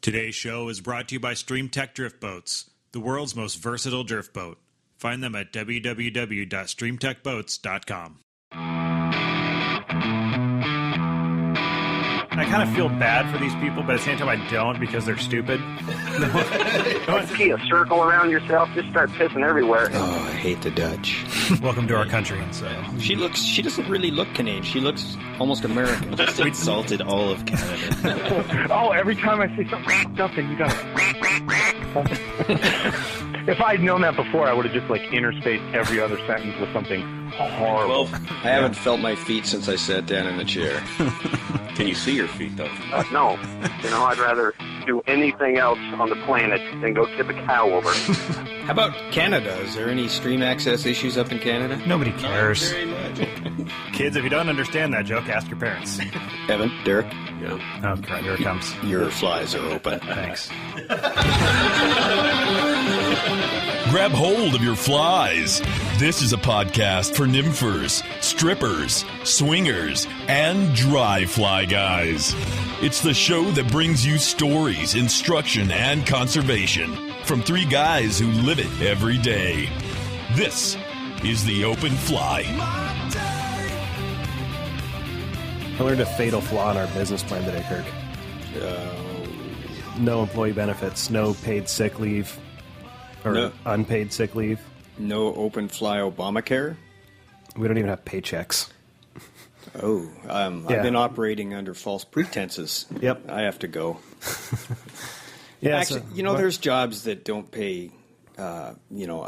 Today's show is brought to you by StreamTech Drift Boats, the world's most versatile drift boat. Find them at www.streamtechboats.com. I kind of feel bad for these people, but at the same time I don't because they're stupid. Don't see a circle around yourself, just start pissing everywhere. Oh, I hate the Dutch. Welcome to our country. So she doesn't really look Canadian. She looks almost American. Just insulted all of Canada. Oh, every time I say something up, then you got If I'd known that before, I would have just interspaced every other sentence with something horrible. Well, I haven't felt my feet since I sat down in the chair. Can you see your feet, though? No. I'd rather do anything else on the planet than go tip a cow over. How about Canada? Is there any stream access issues up in Canada? nobody cares. Not very much. Kids, if you don't understand that joke, ask your parents. Evan, Derek? Yeah. Oh, God, here it comes. Your flies are open. Thanks. Grab hold of your flies. This is a podcast for nymphers, strippers, swingers, and dry fly guys. It's the show that brings you stories, instruction, and conservation from three guys who live it every day. This is The Open Fly. I learned a fatal flaw in our business plan today, Kirk. No employee benefits, no paid sick leave, or unpaid sick leave. No open fly Obamacare? We don't even have paychecks. Oh, I've been operating under false pretenses. Yep. I have to go. Yeah. Actually, there's jobs that don't pay, a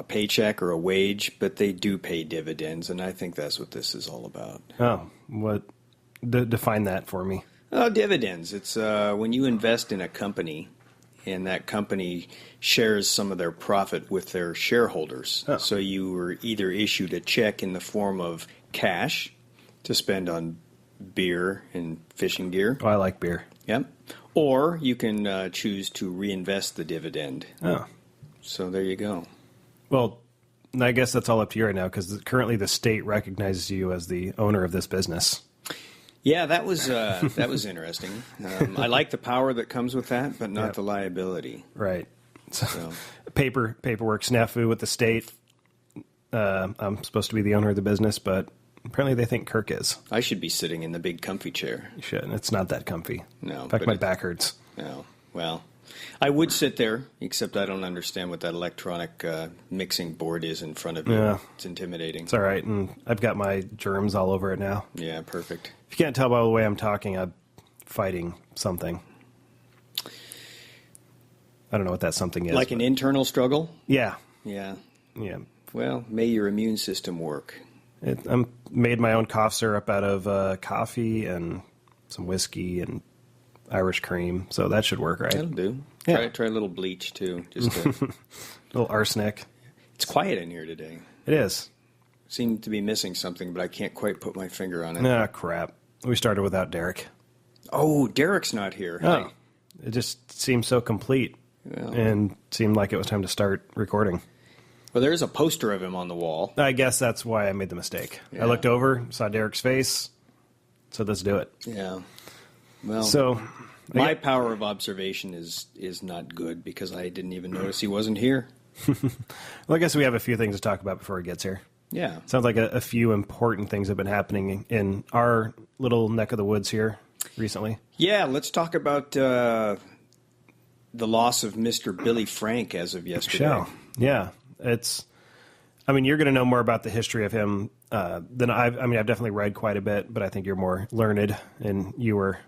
paycheck or a wage, but they do pay dividends, and I think that's what this is all about. Oh, what? Define that for me. Dividends. It's when you invest in a company, and that company shares some of their profit with their shareholders. Oh. So you were either issued a check in the form of cash to spend on beer and fishing gear. Oh, I like beer. Yep. Or you can choose to reinvest the dividend. Oh. So there you go. Well, I guess that's all up to you right now, because currently the state recognizes you as the owner of this business. Yeah, that was interesting. I like the power that comes with that, but not the liability. Right. So. Paperwork snafu with the state. I'm supposed to be the owner of the business, but apparently they think Kirk is. I should be sitting in the big comfy chair. You should. It's not that comfy. No. In fact, my back hurts. No. Well, I would sit there, except I don't understand what that electronic mixing board is in front of you. Yeah. It's intimidating. It's all right, and I've got my germs all over it now. Yeah, perfect. If you can't tell by the way I'm talking, I'm fighting something. I don't know what that something is. Like an internal struggle? Yeah. Yeah. Yeah. Well, may your immune system work. I made my own cough syrup out of coffee and some whiskey and Irish cream, so that should work, right? That'll do. Yeah. Try a little bleach, too. Just a little arsenic. It's quiet in here today. It is. Seem to be missing something, but I can't quite put my finger on it. Ah, crap. We started without Derek. Oh, Derek's not here. Oh. It just seemed so complete and seemed like it was time to start recording. Well, there's a poster of him on the wall. I guess that's why I made the mistake. Yeah. I looked over, saw Derek's face, said, let's do it. Yeah. Well, so my power of observation is not good because I didn't even notice he wasn't here. Well, I guess we have a few things to talk about before he gets here. Yeah. Sounds like a few important things have been happening in our little neck of the woods here recently. Yeah, let's talk about the loss of Mr. Billy Frank as of yesterday. Yeah. You're going to know more about the history of him than I've definitely read quite a bit, but I think you're more learned, and you were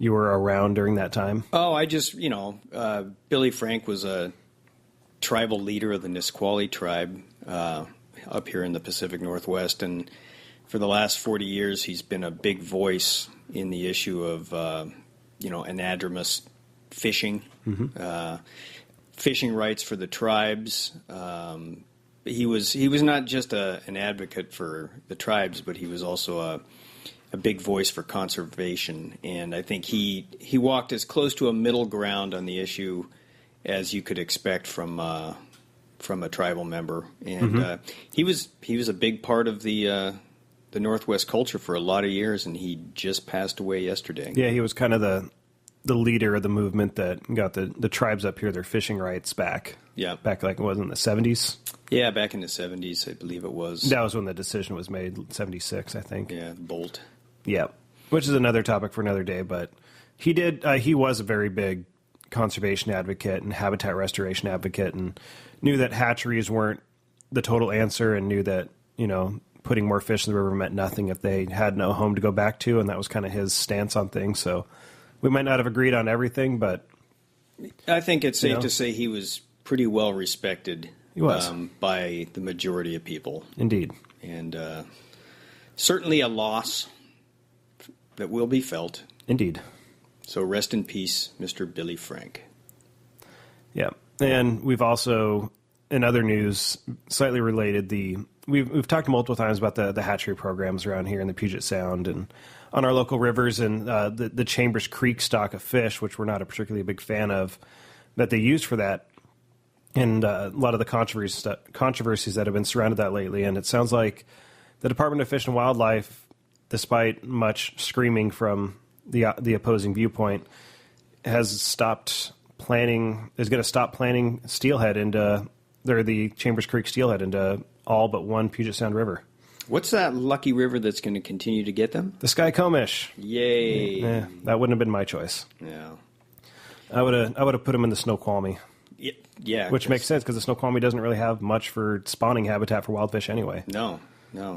around during that time. Oh, I just, Billy Frank was a tribal leader of the Nisqually tribe up here in the Pacific Northwest, and for the last 40 years he's been a big voice in the issue of, anadromous fishing, fishing rights for the tribes. He was not just an advocate for the tribes, but he was also a big voice for conservation, and I think he walked as close to a middle ground on the issue as you could expect from a tribal member, and he was a big part of the Northwest culture for a lot of years, and he just passed away yesterday. Yeah, he was kind of the leader of the movement that got the tribes up here their fishing rights back. Yeah. Back like it was in the 70s. Yeah, back in the 70s, I believe it was. That was when the decision was made, 76, I think. Yeah, Bolt. Yeah, which is another topic for another day. But he was a very big conservation advocate and habitat restoration advocate, and knew that hatcheries weren't the total answer, and knew that, putting more fish in the river meant nothing if they had no home to go back to, and that was kind of his stance on things. So we might not have agreed on everything, but I think it's safe to say he was pretty well respected. He was. By the majority of people. Indeed. And certainly a loss that will be felt. Indeed. So rest in peace, Mr. Billy Frank. Yeah. And we've also, in other news, slightly related, we've talked multiple times about the hatchery programs around here in the Puget Sound and on our local rivers, and the Chambers Creek stock of fish, which we're not a particularly big fan of, that they used for that. And a lot of the controversies that have been surrounded that lately. And it sounds like the Department of Fish and Wildlife, despite much screaming from the opposing viewpoint, is going to stop planning steelhead the Chambers Creek steelhead into all but one Puget Sound river. What's that lucky river that's going to continue to get them? The Skycomish. Yay. That wouldn't have been my choice. Yeah. I would have put them in the Snoqualmie. Yeah, which makes sense because the Snoqualmie doesn't really have much for spawning habitat for wild fish anyway. No.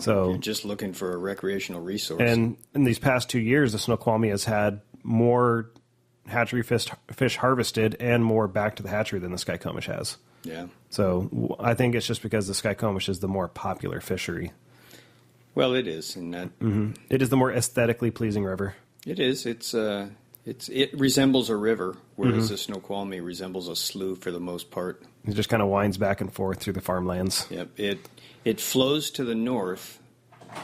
So you're just looking for a recreational resource. And in these past 2 years, the Snoqualmie has had more hatchery fish harvested and more back to the hatchery than the Skycomish has. Yeah. So I think it's just because the Skycomish is the more popular fishery. Well, it is, and that it is the more aesthetically pleasing river. It is. It resembles a river, whereas the Snoqualmie resembles a slough for the most part. It just kind of winds back and forth through the farmlands. Yep. It flows to the north,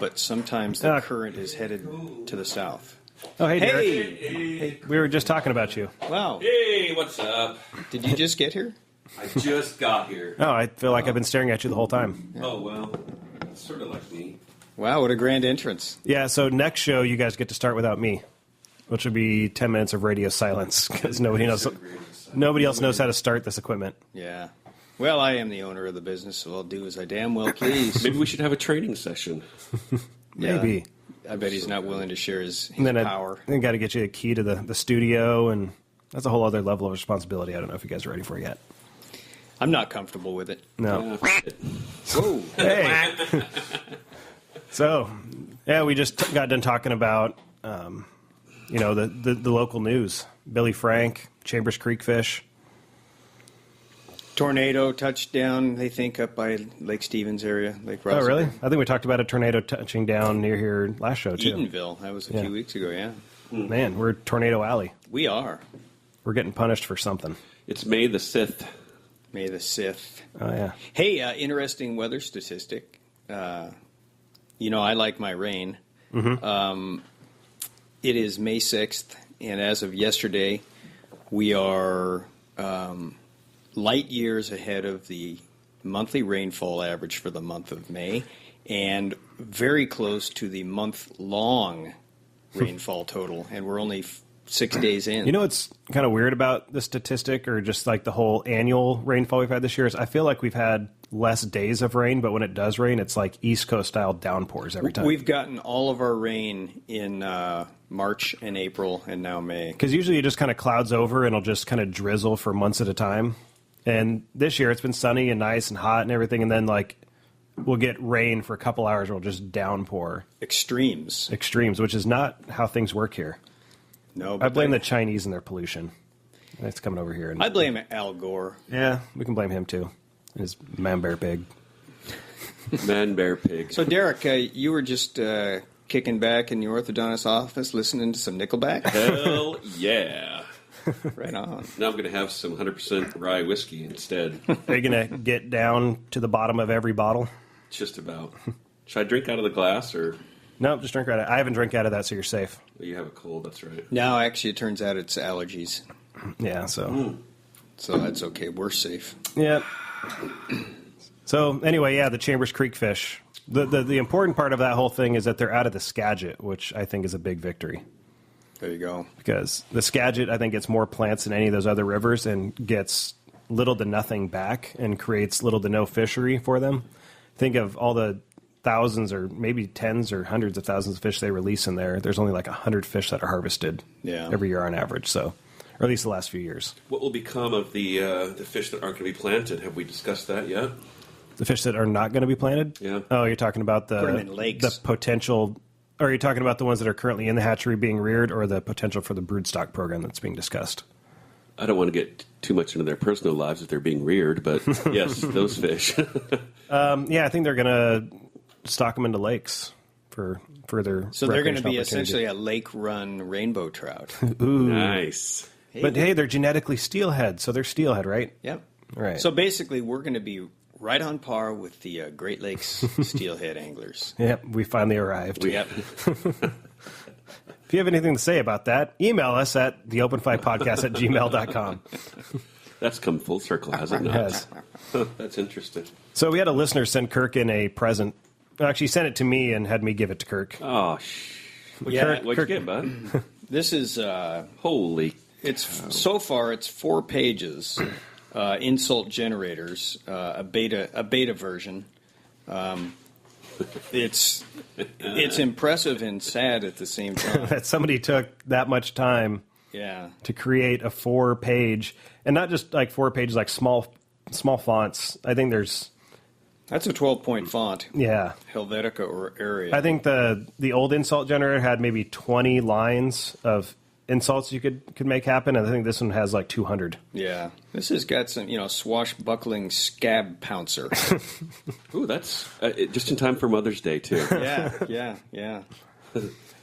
but sometimes the current is headed to the south. Oh, hey, Derek. Hey. We were just talking about you. Wow. Hey, what's up? Did you just get here? I just got here. Oh, I feel like I've been staring at you the whole time. Oh, well, it's sort of like me. Wow, what a grand entrance. Yeah, so next show you guys get to start without me, which would be 10 minutes of radio silence because nobody else knows how to start this equipment. Yeah. Well, I am the owner of the business, so I'll do as I damn well please. Maybe we should have a training session. Maybe. I bet he's not willing to share his And then power. I got to get you a key to the studio, and that's a whole other level of responsibility. I don't know if you guys are ready for it yet. I'm not comfortable with it. No. Whoa. Hey. So, yeah, we just got done talking about, the local news. Billy Frank, Chambers Creek fish. Tornado touchdown, they think, up by Lake Stevens area, Lake Rossiter. Oh, really? I think we talked about a tornado touching down near here last show, too. Eatonville. That was a few weeks ago, yeah. Man, we're Tornado Alley. We are. We're getting punished for something. It's May the 6th. May the 6th. Oh, yeah. Hey, interesting weather statistic. I like my rain. Mm-hmm. It is May 6th, and as of yesterday, we are light years ahead of the monthly rainfall average for the month of May, and very close to the month-long rainfall total, and we're only 6 days in. You know what's kind of weird about the statistic, or just like the whole annual rainfall we've had this year, is I feel like we've had less days of rain, but when it does rain, it's like East Coast style downpours every time. We've gotten all of our rain in March and April and now May. Because usually it just kind of clouds over and it'll just kind of drizzle for months at a time. And this year it's been sunny and nice and hot and everything, and then we'll get rain for a couple hours and it'll just downpour. Extremes, which is not how things work here. No, I blame the Chinese and their pollution. It's coming over here. I blame Al Gore. Yeah, we can blame him too. His man bear pig. Man bear pig. So, Derek, you were just kicking back in the orthodontist office listening to some Nickelback? Hell yeah. Right on. Now I'm going to have some 100% rye whiskey instead. Are you going to get down to the bottom of every bottle? Just about. Should I drink out of the glass or? No, just drink out of it. I haven't drank out of that, so you're safe. You have a cold, that's right. No, actually, it turns out it's allergies. Yeah, so. So that's okay. We're safe. Yeah. So anyway, yeah, the Chambers Creek fish. The important part of that whole thing is that they're out of the Skagit, which I think is a big victory. There you go. Because the Skagit, I think, gets more plants than any of those other rivers and gets little to nothing back and creates little to no fishery for them. Think of all the thousands or maybe tens or hundreds of thousands of fish they release in there. There's only like 100 fish that are harvested every year on average, so, or at least the last few years. What will become of the fish that aren't going to be planted? Have we discussed that yet? The fish that are not going to be planted? Yeah. Oh, you're talking about Put 'em in lakes. the potential... Or are you talking about the ones that are currently in the hatchery being reared, or the potential for the broodstock program that's being discussed? I don't want to get too much into their personal lives if they're being reared, but yes, those fish. Yeah, I think they're going to stock them into lakes for further. So they're going to be recreational essentially a lake-run rainbow trout. Ooh. Nice. But hey, they're genetically steelhead, so they're steelhead, right? Yep. Right. So basically, we're going to be right on par with the Great Lakes steelhead anglers. Yep, we finally arrived. Yep. If you have anything to say about that, email us at theopenfightpodcast@gmail.com. That's come full circle, hasn't it? Yes. That's interesting. So we had a listener send Kirk in a present. Actually, he sent it to me and had me give it to Kirk. Oh, Yeah, what'd you get, bud? This is Holy. it's so far it's 4 pages. Insult generators, a beta version. It's impressive and sad at the same time. That somebody took that much time Yeah. to create a 4-page, and not just like 4 pages, like small fonts. I think there's, That's a 12-point font. yeah. Helvetica or Arial. I think the old insult generator had maybe 20 lines of insults you could make happen, and I think this one has like 200. Yeah. This has got some, swashbuckling scab pouncer. Ooh, that's just in time for Mother's Day, too. Yeah.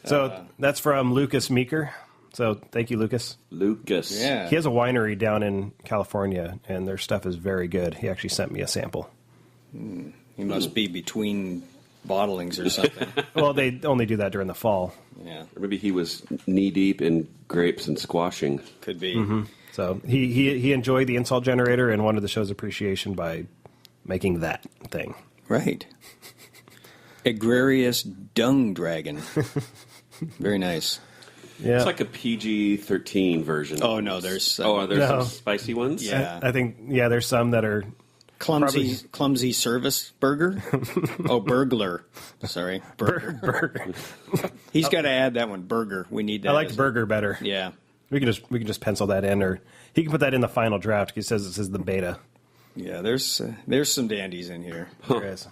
So that's from Lucas Meeker. So thank you, Lucas. Lucas. Yeah. He has a winery down in California, and their stuff is very good. He actually sent me a sample. He must be between bottlings or something. Well, they only do that during the fall. Yeah. Or maybe he was knee-deep in grapes and squashing. Could be. So he enjoyed the insult generator and wanted to show his appreciation by making that thing. Right. Agrarious dung dragon. Very nice. Yeah, It's like a PG-13 version. Oh, no, there's... are there No. some spicy ones? Yeah. I think there's some that are Clumsy service burger? Oh, burglar. Sorry. Burger. He's got to add that one, burger. We need that. I like burger better. Yeah. We can just pencil that in, or he can put that in the final draft. He says this is the beta. Yeah, there's some dandies in here. There is.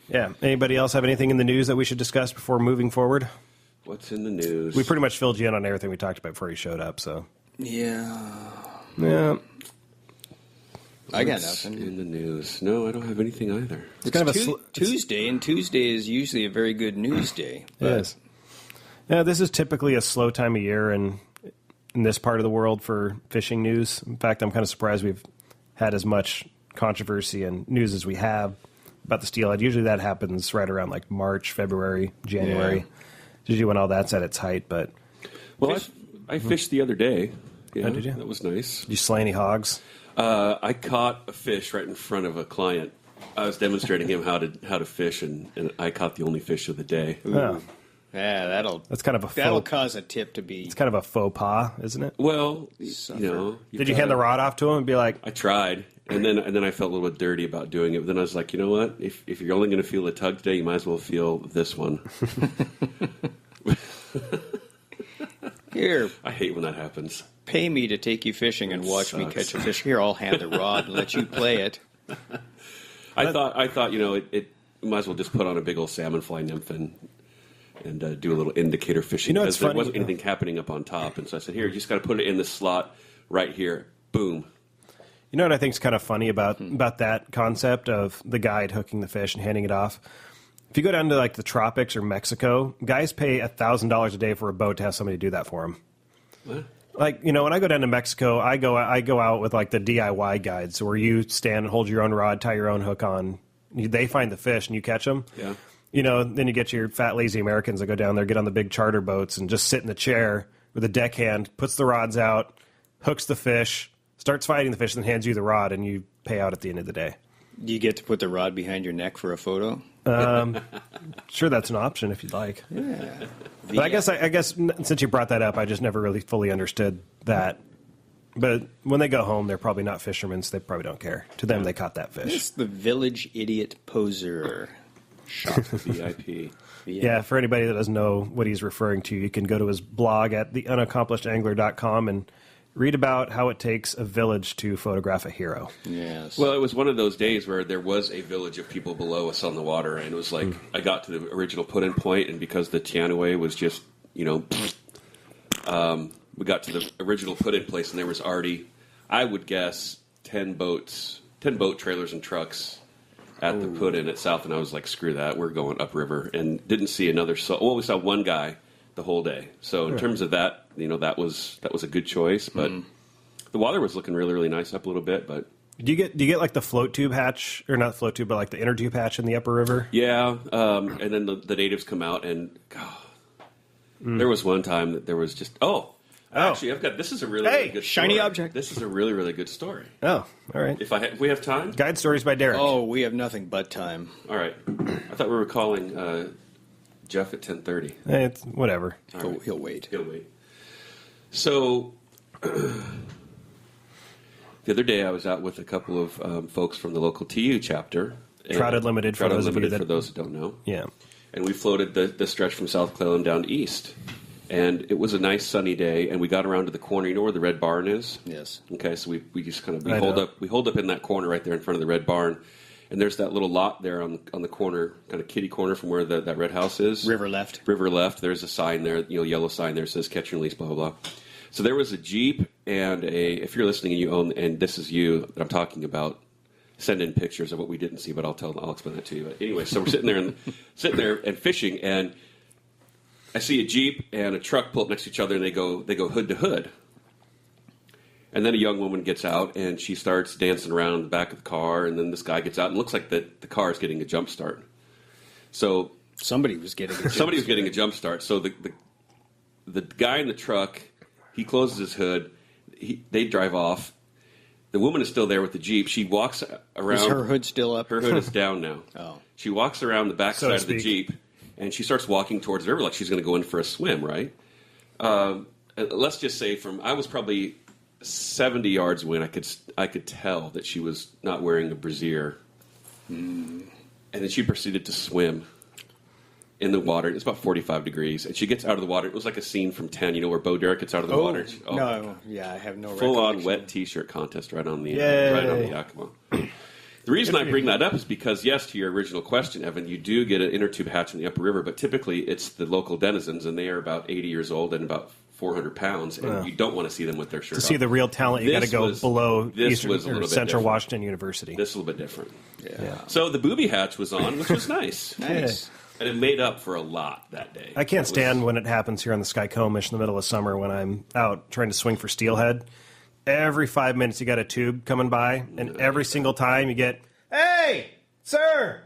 Yeah. Anybody else have anything in the news that we should discuss before moving forward? What's in the news? We pretty much filled you in on everything we talked about before you showed up. So Yeah. What's I got nothing. in the news? No, I don't have anything either. it's kind of a Tuesday, and Tuesday is usually a very good news day. Yes. Yeah, this is typically a slow time of year in this part of the world for fishing news. In fact, I'm kind of surprised we've had as much controversy and news as we have about the steelhead. Usually that happens right around like March, February, January. Yeah. Usually when all that's at its height. But Well, I fished the other day. Yeah, Oh, did you? That was nice. did you slay any hogs? I caught a fish right in front of a client. I was demonstrating him how to fish, and I caught the only fish of the day. Oh, Yeah, that's kind of a that'll faux, cause a tip to be. it's kind of a faux pas, isn't it? Well, Suffer. Did you hand the rod off to him and be like, I tried, and then I felt a little bit dirty about doing it. But then I was like, you know what? If you're only going to feel a tug today, you might as well feel this one. Here, I hate when that happens. pay me to take you fishing and watch me sucks. catch a fish. Here, I'll hand the rod and let you play it. I thought it might as well just put on a big old salmon fly nymph and do a little indicator fishing, You know, it's because there funny- wasn't anything happening up on top. And so I said, here, you just got to put it in the slot right here. Boom. You know what I think is kind of funny about that concept of the guide hooking the fish and handing it off? If you go down to like the tropics or Mexico, guys pay $1,000 a day for a boat to have somebody do that for them. What? Like, when I go down to Mexico, I go out with like the DIY guides where you stand and hold your own rod, tie your own hook on. They find the fish and you catch them. Yeah. Then you get your fat, lazy Americans that go down there, get on the big charter boats and just sit in the chair with a deckhand, puts the rods out, hooks the fish, starts fighting the fish, and hands you the rod, and you pay out at the end of the day. Do you get to put the rod behind your neck for a photo? Sure, that's an option if you'd like. Yeah. But I guess since you brought that up, I just never really fully understood that. But when they go home, they're probably not fishermen, so they probably don't care. To them, they caught that fish. It's the Village Idiot Poser shop. VIP. Yeah, for anybody that doesn't know what he's referring to, you can go to his blog at theunaccomplished.angler.com and read about how it takes a village to photograph a hero. Yes. Well, it was one of those days where there was a village of people below us on the water, and it was like I got to the original put-in point, and because the Tianaway was just, we got to the original put-in place, and there was already, I would guess, 10 boat trailers and trucks at the put-in at South, and I was like, screw that, we're going upriver, and didn't see another soul. Well, we saw one guy the whole day. So in terms of that, that was a good choice, but the water was looking really, really nice up a little bit, but Do you get like the float tube hatch, or not float tube, but like the inner tube hatch in the upper river? yeah, and then the natives come out, and there was one time that there was just actually I've got this is a really, really good shiny story. object. This is a really, really good story. Oh, all right. If we have time, Guide stories by Derek. Oh, we have nothing but time. all right. I thought we were calling Jeff at 10:30. It's whatever. He'll wait. He'll wait. So the other day I was out with a couple of folks from the local TU chapter. Trout Unlimited, Trout for those of you Unlimited, that- for those that don't know. Yeah. And we floated the stretch from South Cleland down to East. And it was a nice sunny day, and we got around to the corner. You know where the red barn is? Yes. Okay, so we just kind of I know. we hold up in that corner right there in front of the red barn. And there's that little lot there on the corner, kind of kitty corner from where that red house is. River left. River left. There's a sign there, yellow sign there that says catch and release, blah, blah, blah. So there was a Jeep and if you're listening and you own, and this is you that I'm talking about, send in pictures of what we didn't see, but I'll explain that to you. But anyway, so we're sitting there and fishing, and I see a Jeep and a truck pull up next to each other, and they go hood to hood. And then a young woman gets out, and she starts dancing around the back of the car, and then this guy gets out, and it looks like the car is getting a jump start. So Somebody was getting a jump start. So the guy in the truck, he closes his hood. They drive off. The woman is still there with the Jeep. She walks around. Is her hood still up? Her hood is down now. Oh. She walks around the back So side to of the speak. Jeep, and she starts walking towards the river like she's going to go in for a swim, right? Let's just say I was probably 70 yards away, and I could tell that she was not wearing a brassiere. And then she proceeded to swim in the water. It's about 45 degrees, and she gets out of the water. It was like a scene from 10, where Bo Derek gets out of the water. No, yeah, I have no Full-on recollection. wet T-shirt contest right on the Yay. Yakima. The reason I bring that up is because, yes, to your original question, Evan, you do get an inner tube hatch in the upper river, but typically it's the local denizens, and they are about 80 years old and about 400 pounds, and you don't want to see them with their shirt To see off. the real talent, you got to go below Eastern was a little or bit Central different. Washington University. This is a little bit different. Yeah. So the booby hatch was on, which was nice. Nice. And it made up for a lot that day. I can't stand when it happens here on the Skycomish in the middle of summer when I'm out trying to swing for steelhead. Every 5 minutes you got a tube coming by, and every single time you get, "Hey, sir,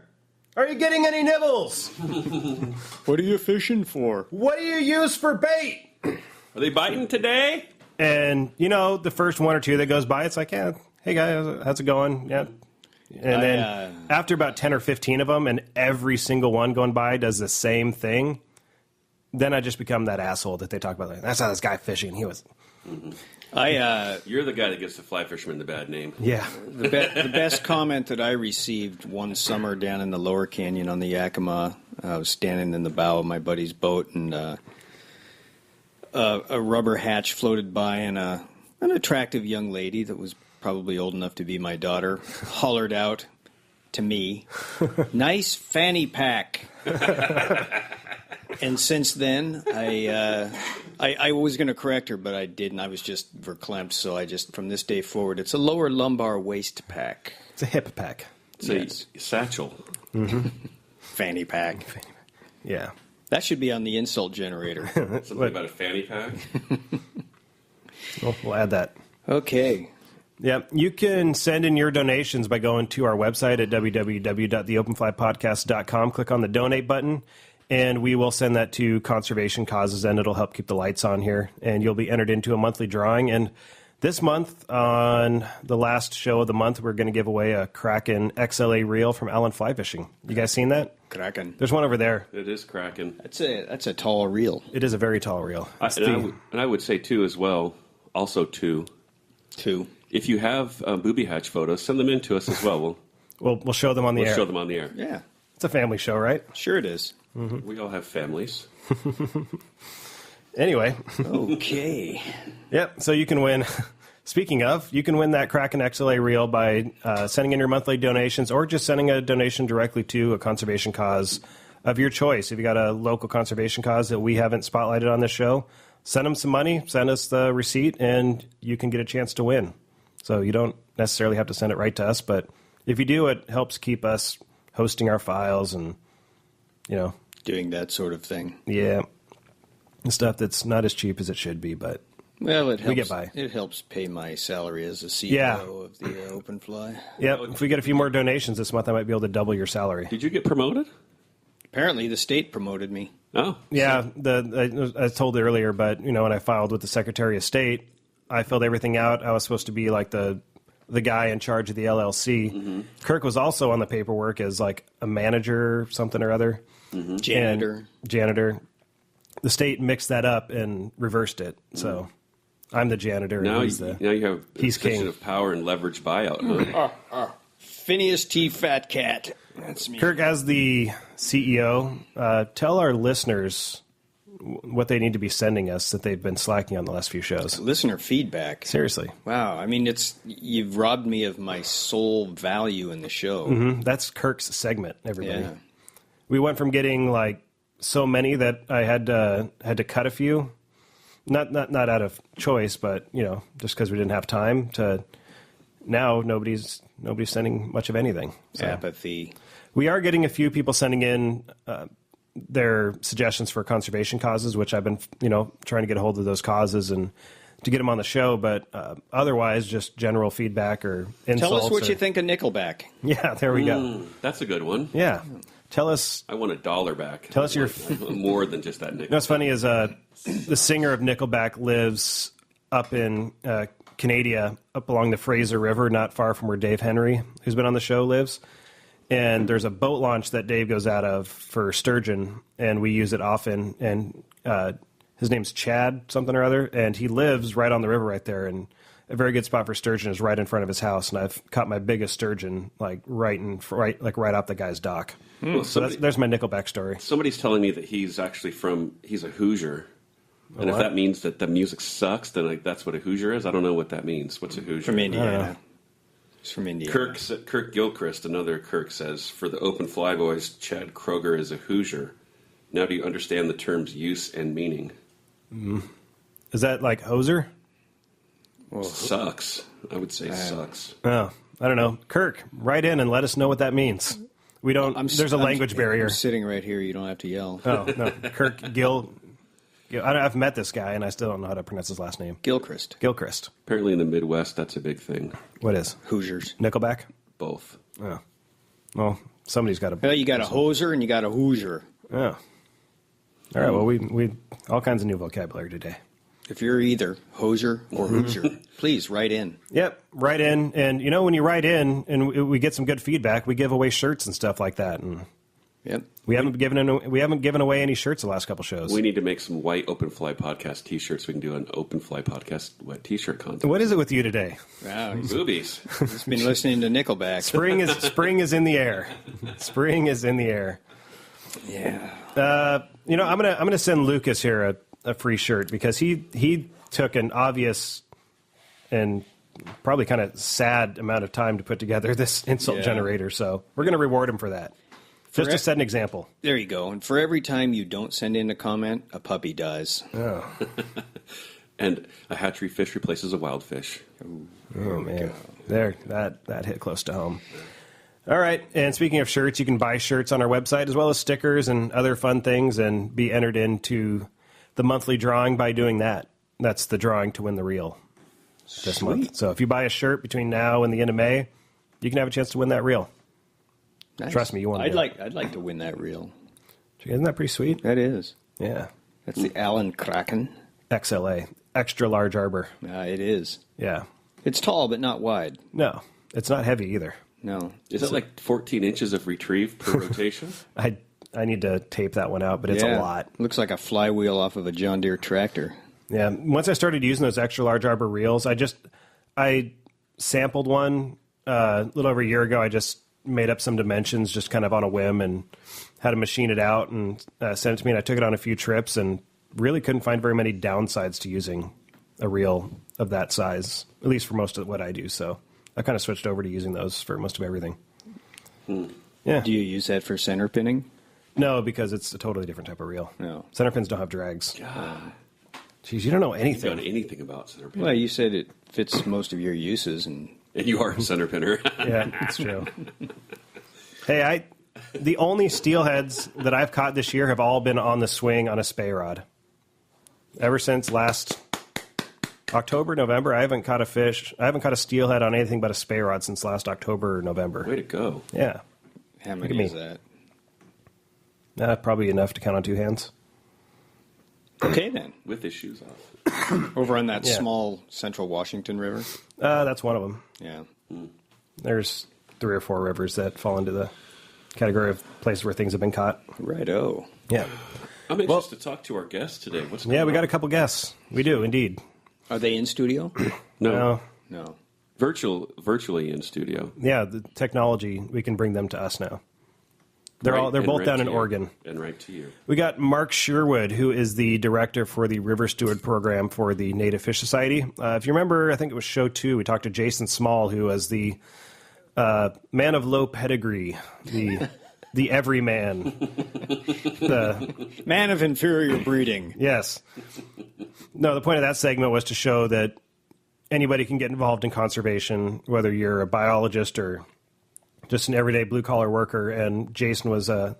are you getting any nibbles? What are you fishing for? What do you use for bait?" Are they biting today? And, the first one or two that goes by, it's like, yeah, hey, guys, how's it going? Yeah. And then after about 10 or 15 of them, and every single one going by does the same thing, then I just become that asshole that they talk about. Like, that's how this guy fishing. He was... You're the guy that gives the fly fisherman the bad name. Yeah. The best comment that I received one summer down in the Lower Canyon on the Yakima, I was standing in the bow of my buddy's boat, and a rubber hatch floated by, and an attractive young lady that was probably old enough to be my daughter hollered out to me, "Nice fanny pack." And since then, I was going to correct her, but I didn't. I was just verklempt, so I just, from this day forward, it's a lower lumbar waist pack. It's a hip pack. It's a satchel. Fanny pack. Yeah. That should be on the insult generator. Something about a fanny pack. We'll add that. Okay. Yeah, you can send in your donations by going to our website at www.theopenflypodcast.com. Click on the donate button, and we will send that to conservation causes, and it'll help keep the lights on here. And you'll be entered into a monthly drawing. And This month, on the last show of the month, we're going to give away a Kraken XLA reel from Allen Fly Fishing. You guys seen that? Kraken. There's one over there. It is Kraken. That's a tall reel. It is a very tall reel. And I would say, too, as well, also, too. If you have booby hatch photos, send them in to us as well. We'll show them on the air. We'll show them on the air. Yeah. It's a family show, right? Sure it is. Mm-hmm. We all have families. Anyway. Okay. Yep, so you can win. Speaking of, you can win that Kraken XLA reel by sending in your monthly donations or just sending a donation directly to a conservation cause of your choice. If you got a local conservation cause that we haven't spotlighted on this show, send them some money, send us the receipt, and you can get a chance to win. So you don't necessarily have to send it right to us, but if you do, it helps keep us hosting our files and, doing that sort of thing. Yeah. Stuff that's not as cheap as it should be, but well, it helps. We get by. It helps pay my salary as a CEO of the Open Fly. Yeah, if we get a few more donations this month, I might be able to double your salary. Did you get promoted? Apparently, the state promoted me. Oh, yeah. I told it earlier, but when I filed with the Secretary of State, I filled everything out. I was supposed to be like the guy in charge of the LLC. Mm-hmm. Kirk was also on the paperwork as like a manager, something or other. Mm-hmm. Janitor. The state mixed that up and reversed it. So I'm the janitor. Now, and now you have a he's position king of power and leverage buyout. Huh? Phineas T. Fat Cat. That's me. Kirk, as the CEO, tell our listeners what they need to be sending us that they've been slacking on the last few shows. Listener feedback. Seriously. Wow. I mean, you've robbed me of my sole value in the show. Mm-hmm. That's Kirk's segment, everybody. Yeah. We went from getting like so many that I had to cut a few, not out of choice, but just because we didn't have time. To now, nobody's sending much of anything. So. Apathy. We are getting a few people sending in their suggestions for conservation causes, which I've been trying to get a hold of those causes and to get them on the show. But otherwise, just general feedback or insults. Tell us what you think of Nickelback. Yeah, there we go. That's a good one. Yeah. Tell us. I want $1 back. Tell us your more than just that nickel. What's funny is the singer of Nickelback lives up in Canada, up along the Fraser River, not far from where Dave Henry, who's been on the show, lives. And there's a boat launch that Dave goes out of for sturgeon, and we use it often. And his name's Chad something or other, and he lives right on the river right there. And a very good spot for sturgeon is right in front of his house, and I've caught my biggest sturgeon right off the guy's dock. Well, So there's my Nickelback story. Somebody's telling me that he's actually he's a Hoosier. And if that means that the music sucks, then that's what a Hoosier is. I don't know what that means. What's a Hoosier? From Indiana. He's from Indiana. Kirk Gilchrist, another Kirk, says, for the Open Fly Boys, Chad Kroger is a Hoosier. Now do you understand the term's use and meaning? Is that like hoser? Well, sucks. I would say sucks. Oh, I don't know. Kirk, write in and let us know what that means. We don't. There's a language barrier. I'm sitting right here. You don't have to yell. Oh no, Kirk I've met this guy and I still don't know how to pronounce his last name. Gilchrist. Apparently in the Midwest, that's a big thing. What is? Hoosiers. Nickelback? Both. Oh. Well, somebody's got to. Well, you got a hoser and you got a Hoosier. Oh. All right. Well, we all kinds of new vocabulary today. If you're either hoser or Hoosier, please write in. Yep, write in, and when you write in and we get some good feedback, we give away shirts and stuff like that. And yep, we haven't given away any shirts the last couple shows. We need to make some white Open Fly podcast T-shirts. We can do an Open Fly podcast wet T-shirt contest. What is it with you today? Wow, boobies. He's been listening to Nickelback. Spring is in the air. Spring is in the air. Yeah. I'm gonna send Lucas here a free shirt because he took an obvious and probably kind of sad amount of time to put together this insult generator. So we're going to reward him for that. Just to set an example. There you go. And for every time you don't send in a comment, a puppy dies. Oh. And a hatchery fish replaces a wild fish. Oh man. There, that hit close to home. All right, and speaking of shirts, you can buy shirts on our website as well as stickers and other fun things and be entered into the monthly drawing by doing that. That's the drawing to win the reel this month. So if you buy a shirt between now and the end of May, you can have a chance to win that reel. Nice. Trust me, you want to. I'd like to win that reel. Isn't that pretty sweet? That is. Yeah. That's the Allen Kraken XLA. extra large arbor. It is. Yeah. It's tall, but not wide. No, it's not heavy either. No. Is it like 14 inches of retrieve per rotation? I need to tape that one out, but it's a lot. Looks like a flywheel off of a John Deere tractor. Yeah. Once I started using those extra large arbor reels, I sampled one a little over a year ago. I just made up some dimensions just kind of on a whim and had to machine it out and sent it to me. And I took it on a few trips and really couldn't find very many downsides to using a reel of that size, at least for most of what I do. So I kind of switched over to using those for most of everything. Yeah. Do you use that for center pinning? No, because it's a totally different type of reel. No. Center pins don't have drags. God. Jeez, you don't know anything. You don't know anything about center pinning. Well, you said it fits most of your uses. And you are a center pinner. Yeah, it's true. Hey, the only steelheads that I've caught this year have all been on the swing on a spey rod. Ever since last October, November, I haven't caught a steelhead on anything but a spey rod since last October or November. Way to go. Yeah. how many is that? Probably enough to count on two hands. Okay, then. With his shoes off. Over on that small Central Washington River? That's one of them. Yeah. There's 3 or 4 rivers that fall into the category of places where things have been caught. Righto. Yeah. I'm anxious to talk to our guests today. What's going on? We got a couple guests. We do, indeed. Are they in studio? No. Virtually in studio. Yeah, the technology, we can bring them to us now. They're both down in Oregon. And right to you. We got Mark Sherwood, who is the director for the River Steward program for the Native Fish Society. If you remember, I think it was show 2, we talked to Jason Small, who was the man of low pedigree, the everyman. The man of inferior breeding. Yes. No, the point of that segment was to show that anybody can get involved in conservation, whether you're a biologist or just an everyday blue-collar worker, and Jason was here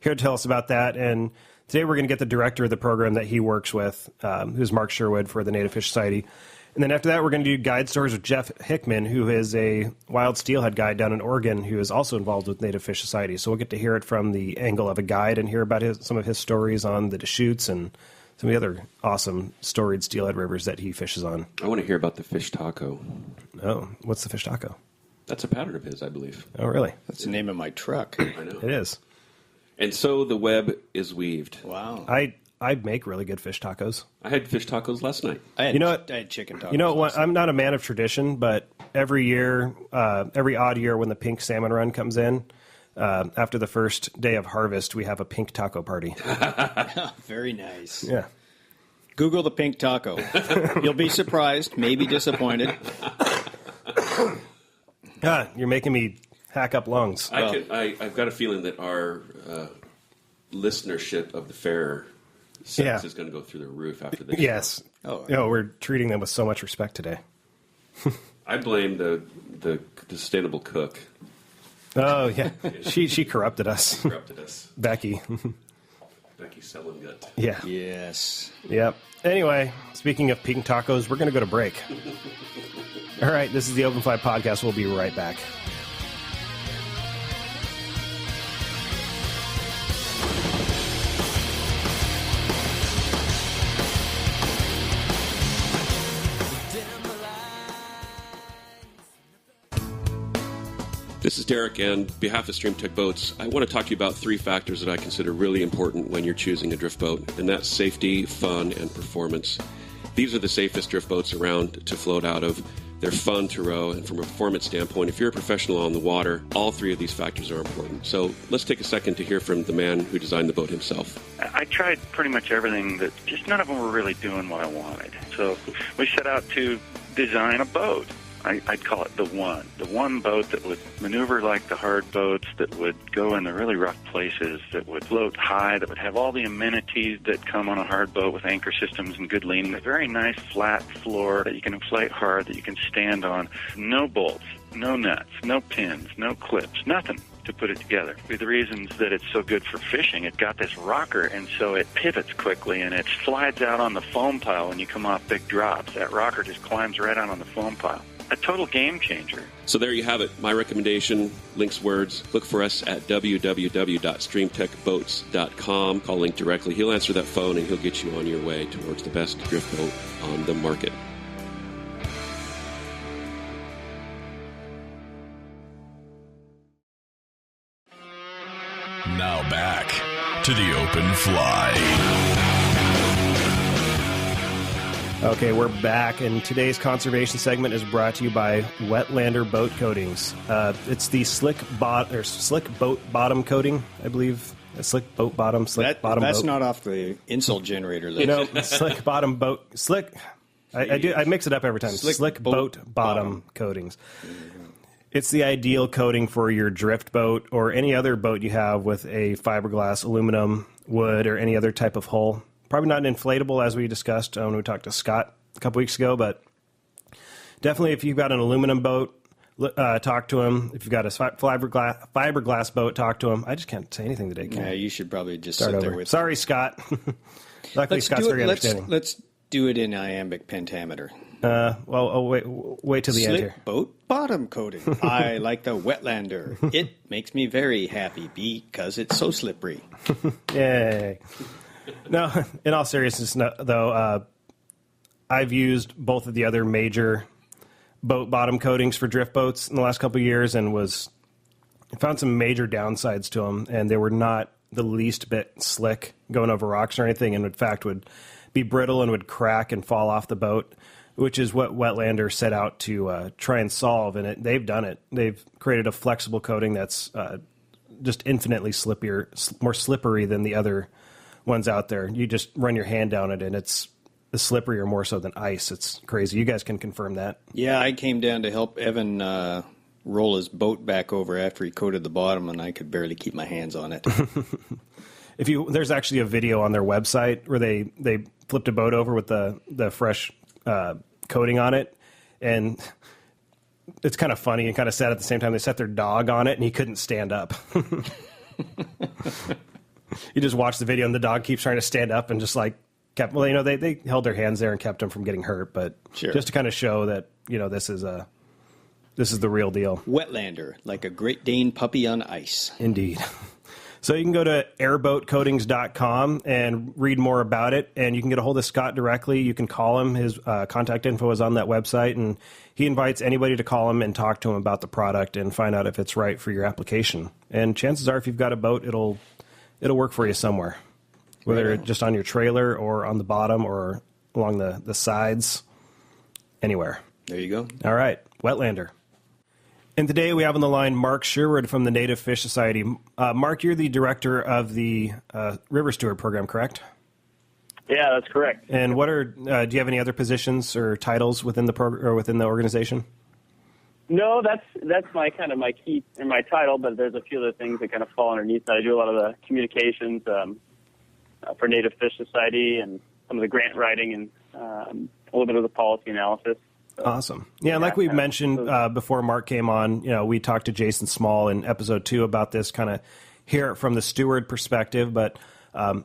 to tell us about that. And today we're going to get the director of the program that he works with, who's Mark Sherwood for the Native Fish Society. And then after that, we're going to do guide stories with Jeff Hickman, who is a wild steelhead guide down in Oregon, who is also involved with Native Fish Society. So we'll get to hear it from the angle of a guide and hear about some of his stories on the Deschutes and some of the other awesome storied steelhead rivers that he fishes on. I want to hear about the fish taco. Oh, what's the fish taco? That's a pattern of his, I believe. Oh, really? That's the name of my truck. I know. It is. And so the web is weaved. Wow. I make really good fish tacos. I had fish tacos last night. I had chicken tacos. You know what? I'm not a man of tradition, but every year, every odd year when the pink salmon run comes in, after the first day of harvest, we have a pink taco party. Very nice. Yeah. Google the pink taco. You'll be surprised, maybe disappointed. God, you're making me hack up lungs. I've got a feeling that our listenership of the fair sense is going to go through the roof after this. Yes. We're treating them with so much respect today. I blame the sustainable cook. Oh, yeah. She corrupted us. Becky. Becky Sellengut. Yeah. Yes. Yep. Anyway, speaking of pink tacos, we're going to go to break. All right, this is the Open Fly Podcast. We'll be right back. This is Derek, and on behalf of Stream Tech Boats, I want to talk to you about 3 factors that I consider really important when you're choosing a drift boat, and that's safety, fun, and performance. These are the safest drift boats around to float out of. They're fun to row, and from a performance standpoint, if you're a professional on the water, all 3 of these factors are important. So let's take a second to hear from the man who designed the boat himself. I tried pretty much everything, that just none of them were really doing what I wanted. So we set out to design a boat. I'd call it the one boat that would maneuver like the hard boats, that would go in the really rough places, that would float high, that would have all the amenities that come on a hard boat with anchor systems and good leaning. A very nice flat floor that you can inflate hard, that you can stand on. No bolts, no nuts, no pins, no clips, nothing to put it together. The reasons that it's so good for fishing, it got this rocker, and so it pivots quickly and it slides out on the foam pile when you come off big drops. That rocker just climbs right out on the foam pile. a total game changer. So there you have it. My recommendation, Link's words. Look for us at www.streamtechboats.com. Call Link directly. He'll answer that phone, and he'll get you on your way towards the best drift boat on the market. Now back to the open fly. Okay, we're back, and today's conservation segment is brought to you by Wetlander Boat Coatings. It's the slick boat bottom coating, I believe. Slick boat bottom, slick bottom that's boat. not off the insult generator list. Slick bottom boat, slick. I mix it up every time. Slick boat bottom coatings. It's the ideal coating for your drift boat or any other boat you have with a fiberglass, aluminum, wood, or any other type of hull. Probably not an inflatable, as we discussed when we talked to Scott a couple weeks ago, but definitely if you've got an aluminum boat, talk to him. If you've got a fiberglass boat, talk to him. I just can't say anything today, can I? Yeah, you should probably just Start sit over. there with Sorry, Scott. Luckily, Scott's very understanding. Let's do it in iambic pentameter. Wait till the end here. Slick boat bottom coating. I like the Wetlander. It makes me very happy because it's so slippery. Yay. No, in all seriousness, though, I've used both of the other major boat bottom coatings for drift boats in the last couple of years and found some major downsides to them, and they were not the least bit slick going over rocks or anything, and in fact would be brittle and would crack and fall off the boat, which is what Wetlander set out to try and solve, and they've done it. They've created a flexible coating that's just infinitely more slippery than the other ones out there. You just run your hand down it, and it's as slippery or more so than ice. It's crazy. You guys can confirm that. Yeah, I came down to help Evan roll his boat back over after he coated the bottom, and I could barely keep my hands on it. There's actually a video on their website where they flipped a boat over with the fresh coating on it, and it's kind of funny and kind of sad at the same time. They set their dog on it, and he couldn't stand up. You just watch the video, and the dog keeps trying to stand up and just like kept. Well, they held their hands there and kept him from getting hurt, but sure. Just to kind of show that this is the real deal. Wetlander, like a Great Dane puppy on ice. Indeed. So you can go to airboatcoatings.com and read more about it, and you can get a hold of Scott directly. You can call him. His contact info is on that website, and he invites anybody to call him and talk to him about the product and find out if it's right for your application. And chances are, if you've got a boat, it'll work for you somewhere, whether it's just on your trailer or on the bottom or along the sides, anywhere. There you go. All right, Wetlander. And today we have on the line Mark Sherwood from the Native Fish Society. Mark, you're the director of the River Steward program, correct? Yeah, that's correct. And do you have any other positions or titles within the or within the organization? No, that's my key and my title, but there's a few other things that kind of fall underneath that. I do a lot of the communications for Native Fish Society and some of the grant writing and a little bit of the policy analysis. Awesome. Yeah, like we mentioned before Mark came on, we talked to Jason Small in episode 2 about this, kind of hear it from the steward perspective, but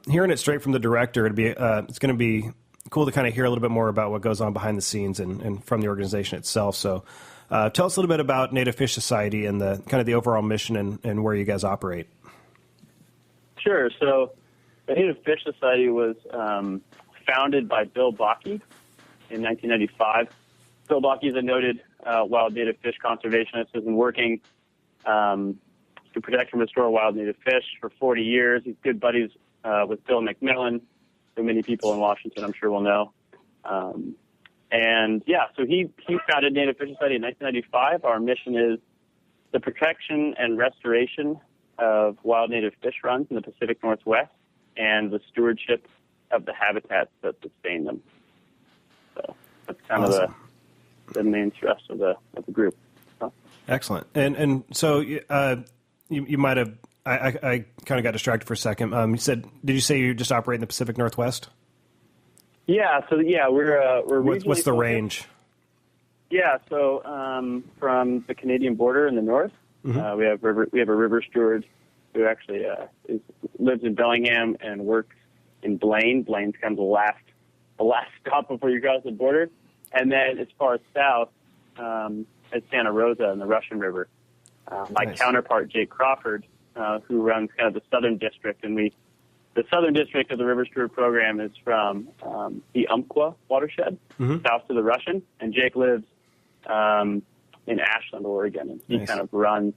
hearing it straight from the director, it's going to be cool to kind of hear a little bit more about what goes on behind the scenes and from the organization itself. So tell us a little bit about Native Fish Society and the kind of the overall mission and where you guys operate. Sure. So the Native Fish Society was founded by Bill Bakke in 1995. Bill Bakke is a noted wild native fish conservationist, has been working to protect and restore wild native fish for 40 years. He's good buddies with Bill McMillan, who many people in Washington I'm sure will know. So he founded Native Fish Society in 1995. Our mission is the protection and restoration of wild native fish runs in the Pacific Northwest and the stewardship of the habitats that sustain them. So that's kind of the main thrust of the group. Excellent. And so you might have I kind of got distracted for a second. Did you say you just operate in the Pacific Northwest? Yeah. So we're what's the range? Yeah. So from the Canadian border in the north, mm-hmm. we have a river steward who actually lives in Bellingham and works in Blaine. Blaine's kind of the last stop before you cross the border. And then as far south, at Santa Rosa in the Russian River. My counterpart, Jake Crawford, who runs kind of the southern district, and the southern district of the River Steward program is from the Umpqua watershed, south to the Russian, and Jake lives in Ashland, Oregon, and he kind of runs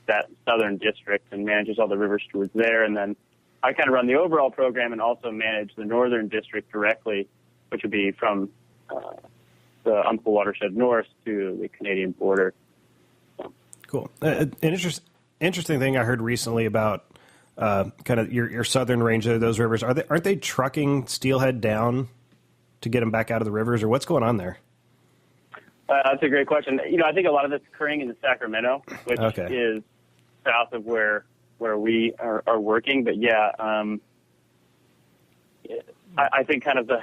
that southern district and manages all the river stewards there. And then I kind of run the overall program and also manage the northern district directly, which would be from the Umpqua watershed north to the Canadian border. Cool. An interesting thing I heard recently about kind of your southern range of those rivers. Aren't they trucking steelhead down to get them back out of the rivers, or what's going on there? That's a great question. I think a lot of it's occurring in the Sacramento, which is south of where we are working. But yeah, I think kind of the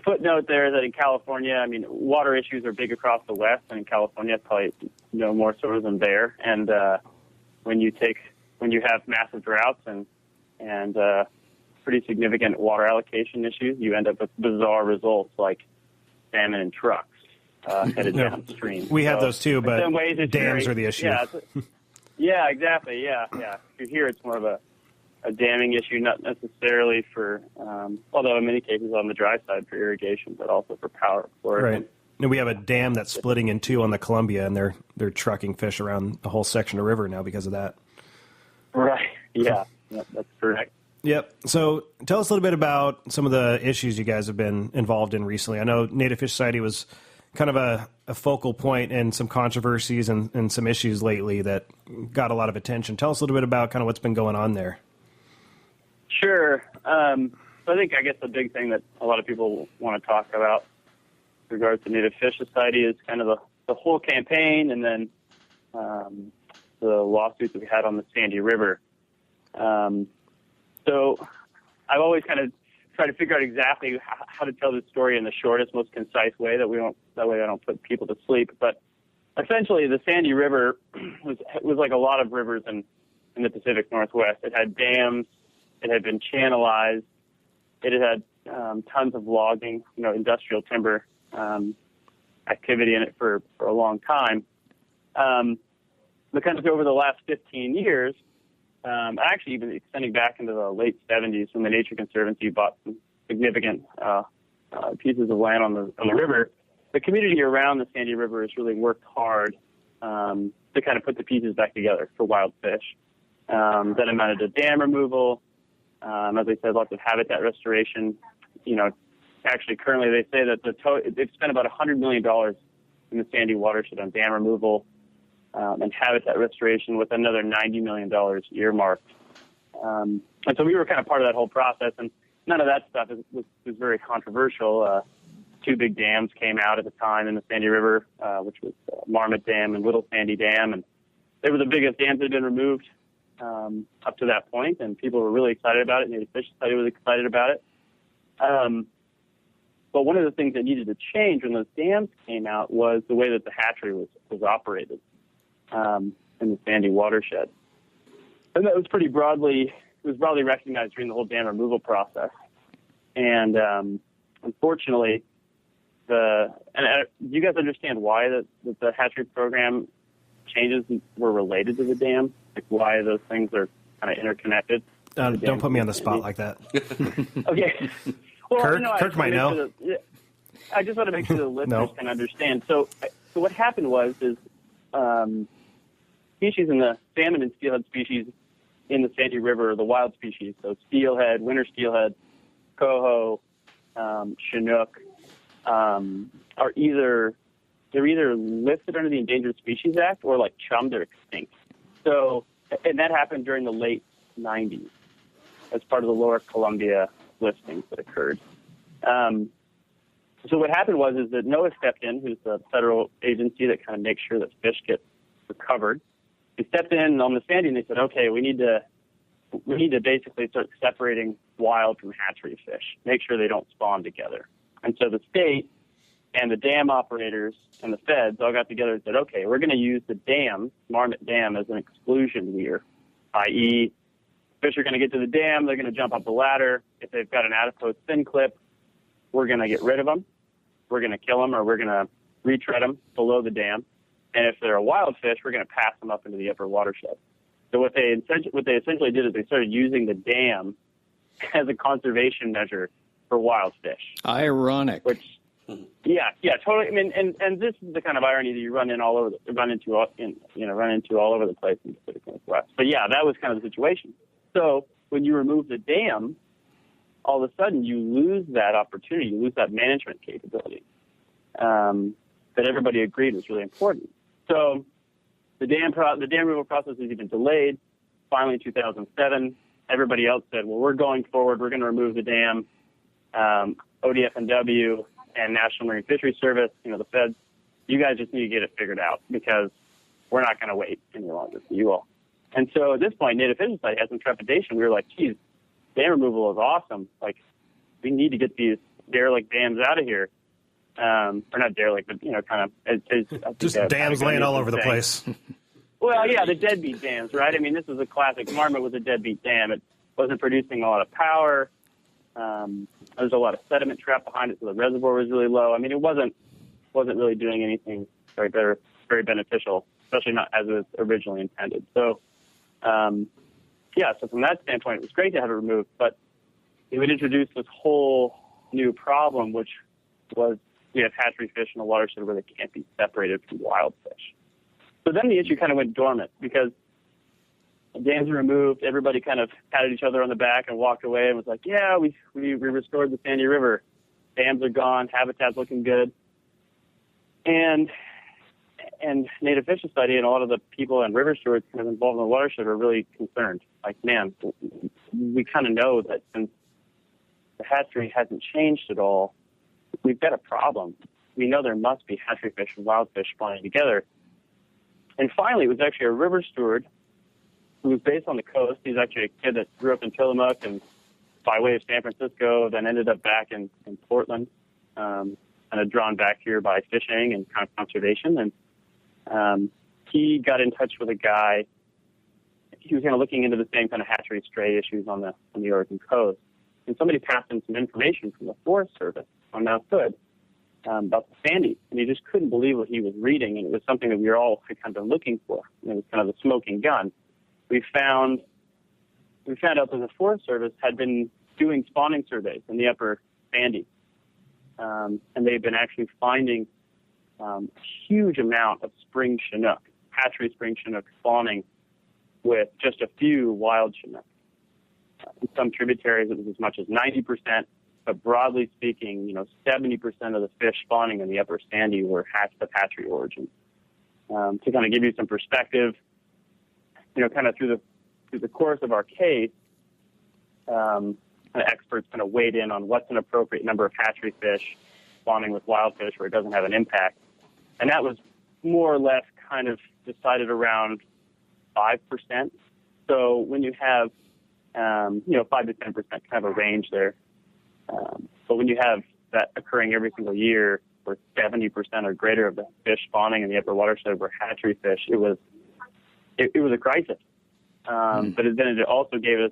footnote there is that in California, I mean, water issues are big across the West, and in California, probably no more so than there. And when you have massive droughts and pretty significant water allocation issues, you end up with bizarre results like salmon and trucks headed downstream. We had those too, but dams are the issue. Yeah, exactly. Yeah. If here, it's more of a damming issue, not necessarily for, although in many cases on the dry side for irrigation, but also for power. Right. And we have a dam that's splitting in two on the Columbia, and they're trucking fish around the whole section of river now because of that. Right. Yeah, that's correct. Yep. So tell us a little bit about some of the issues you guys have been involved in recently. I know Native Fish Society was kind of a focal point in some controversies and some issues lately that got a lot of attention. Tell us a little bit about kind of what's been going on there. Sure. So I guess the big thing that a lot of people want to talk about with regards to Native Fish Society is kind of the whole campaign and then the lawsuits that we had on the Sandy River. So I've always kind of tried to figure out exactly how to tell this story in the shortest, most concise way that way I don't put people to sleep. But essentially, the Sandy River was like a lot of rivers in the Pacific Northwest. It had dams. It had been channelized. It had tons of logging, industrial timber activity in it for a long time. But kind of over the last 15 years, actually even extending back into the late 70s when the Nature Conservancy bought some significant pieces of land on the river, the community around the Sandy River has really worked hard to kind of put the pieces back together for wild fish. That amounted to dam removal, as I said, lots of habitat restoration. Actually currently they say that they've spent about $100 million in the Sandy watershed on dam removal and habitat restoration, with another $90 million earmarked. And so we were kind of part of that whole process, and none of that stuff was very controversial. Two big dams came out at the time in the Sandy River, which was Marmot Dam and Little Sandy Dam, and they were the biggest dams that had been removed up to that point, and people were really excited about it. Native Fish Society was excited about it. But one of the things that needed to change when those dams came out was the way that the hatchery was operated in the Sandy watershed. And that was broadly recognized during the whole dam removal process. And unfortunately, do you guys understand why the hatchery program changes were related to the dam? Like why those things are kind of interconnected? Don't put me on the spot like that. Okay. Well, Kirk might know. I just want to make sure the listeners can understand. So what happened was species in the salmon and steelhead species in the Sandy River, the wild species, so steelhead, winter steelhead, coho, chinook, are either listed under the Endangered Species Act or like chummed or extinct. So, and that happened during the late 90s as part of the Lower Columbia listings that occurred. So what happened was that NOAA stepped in, who's the federal agency that kind of makes sure that fish get recovered. They stepped in on the Sandy and they said, okay, we need to basically start separating wild from hatchery fish, make sure they don't spawn together. And so the state and the dam operators and the feds all got together and said, okay, we're going to use the dam, Marmot Dam, as an exclusion weir, i.e., fish are going to get to the dam, they're going to jump up the ladder. If they've got an adipose fin clip, we're going to get rid of them. We're going to kill them, or we're going to retread them below the dam, and if they're a wild fish, we're going to pass them up into the upper watershed. So what they essentially did is they started using the dam as a conservation measure for wild fish. Ironic. Which, yeah, totally. I mean, and this is the kind of irony that you run into all over the place in the Pacific Northwest. But yeah, that was kind of the situation. So when you remove the dam, all of a sudden you lose that opportunity, you lose that management capability that everybody agreed was really important. So the dam removal process was even delayed. Finally, in 2007, everybody else said, well, we're going forward. We're going to remove the dam. ODF&W and National Marine Fisheries Service, the feds, you guys just need to get it figured out because we're not going to wait any longer for you all. And so at this point, Native Fish Society had some trepidation. We were like, geez, dam removal is awesome. Like, we need to get these derelict dams out of here. Or not derelict, but, kind of. Just dams laying all over the place. Well, yeah, the deadbeat dams, right? I mean, this was a classic. Marmot was a deadbeat dam. It wasn't producing a lot of power. There's a lot of sediment trapped behind it, so the reservoir was really low. I mean, it wasn't really doing anything very beneficial, especially not as it was originally intended. So, so from that standpoint, it was great to have it removed, but it would introduce this whole new problem, which was we have hatchery fish in a watershed where they can't be separated from wild fish. So then the issue kind of went dormant because the dams were removed. Everybody kind of patted each other on the back and walked away and was like, yeah, we restored the Sandy River. Dams are gone. Habitat's looking good. And Native Fish Society and a lot of the people and river stewards kind of involved in the watershed are really concerned. Like, man, we kind of know that since the hatchery hasn't changed at all, we've got a problem. We know there must be hatchery fish and wild fish spawning together. And finally, it was actually a river steward who was based on the coast. He's actually a kid that grew up in Tillamook and by way of San Francisco, then ended up back in Portland, kind of drawn back here by fishing and kind of conservation. And he got in touch with a guy. He was kind of looking into the same kind of hatchery stray issues on the Oregon coast. And somebody passed him some information from the Forest Service on Mount Hood about the Sandy. And he just couldn't believe what he was reading. And it was something that we were all kind of looking for. It was kind of the smoking gun. We found out that the Forest Service had been doing spawning surveys in the upper Sandy. And they've been actually finding a huge amount of spring Chinook, hatchery spring Chinook spawning with just a few wild Chinook. In some tributaries, it was as much as 90%, but broadly speaking, 70% of the fish spawning in the upper Sandy were of hatchery origin. To kind of give you some perspective, kind of through the course of our case, experts kind of weighed in on what's an appropriate number of hatchery fish spawning with wild fish where it doesn't have an impact. And that was more or less kind of decided around 5%. So when you have, 5 to 10%, kind of a range there. But when you have that occurring every single year where 70% or greater of the fish spawning in the upper watershed were hatchery fish, it was a crisis. But then it also gave us,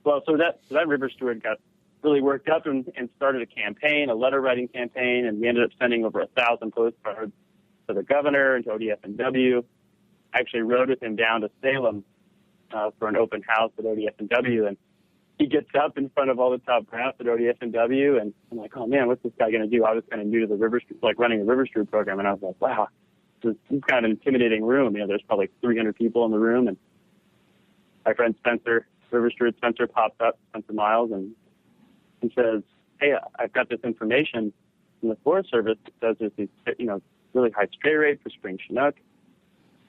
so that river steward got really worked up and started a campaign, a letter writing campaign, and we ended up sending over 1,000 postcards to the governor and to ODF&W. I actually rode with him down to Salem for an open house at ODF&W, and he gets up in front of all the top brass at ODF&W, and I'm like, oh man, what's this guy going to do? I was kind of new to the running a river steward program, and I was like, wow, this is kind of an intimidating room. There's probably 300 people in the room, and my friend Spencer, river steward Spencer, pops up, Spencer Miles, and he says, hey, I've got this information from the Forest Service that says there's these, really high stray rate for spring Chinook.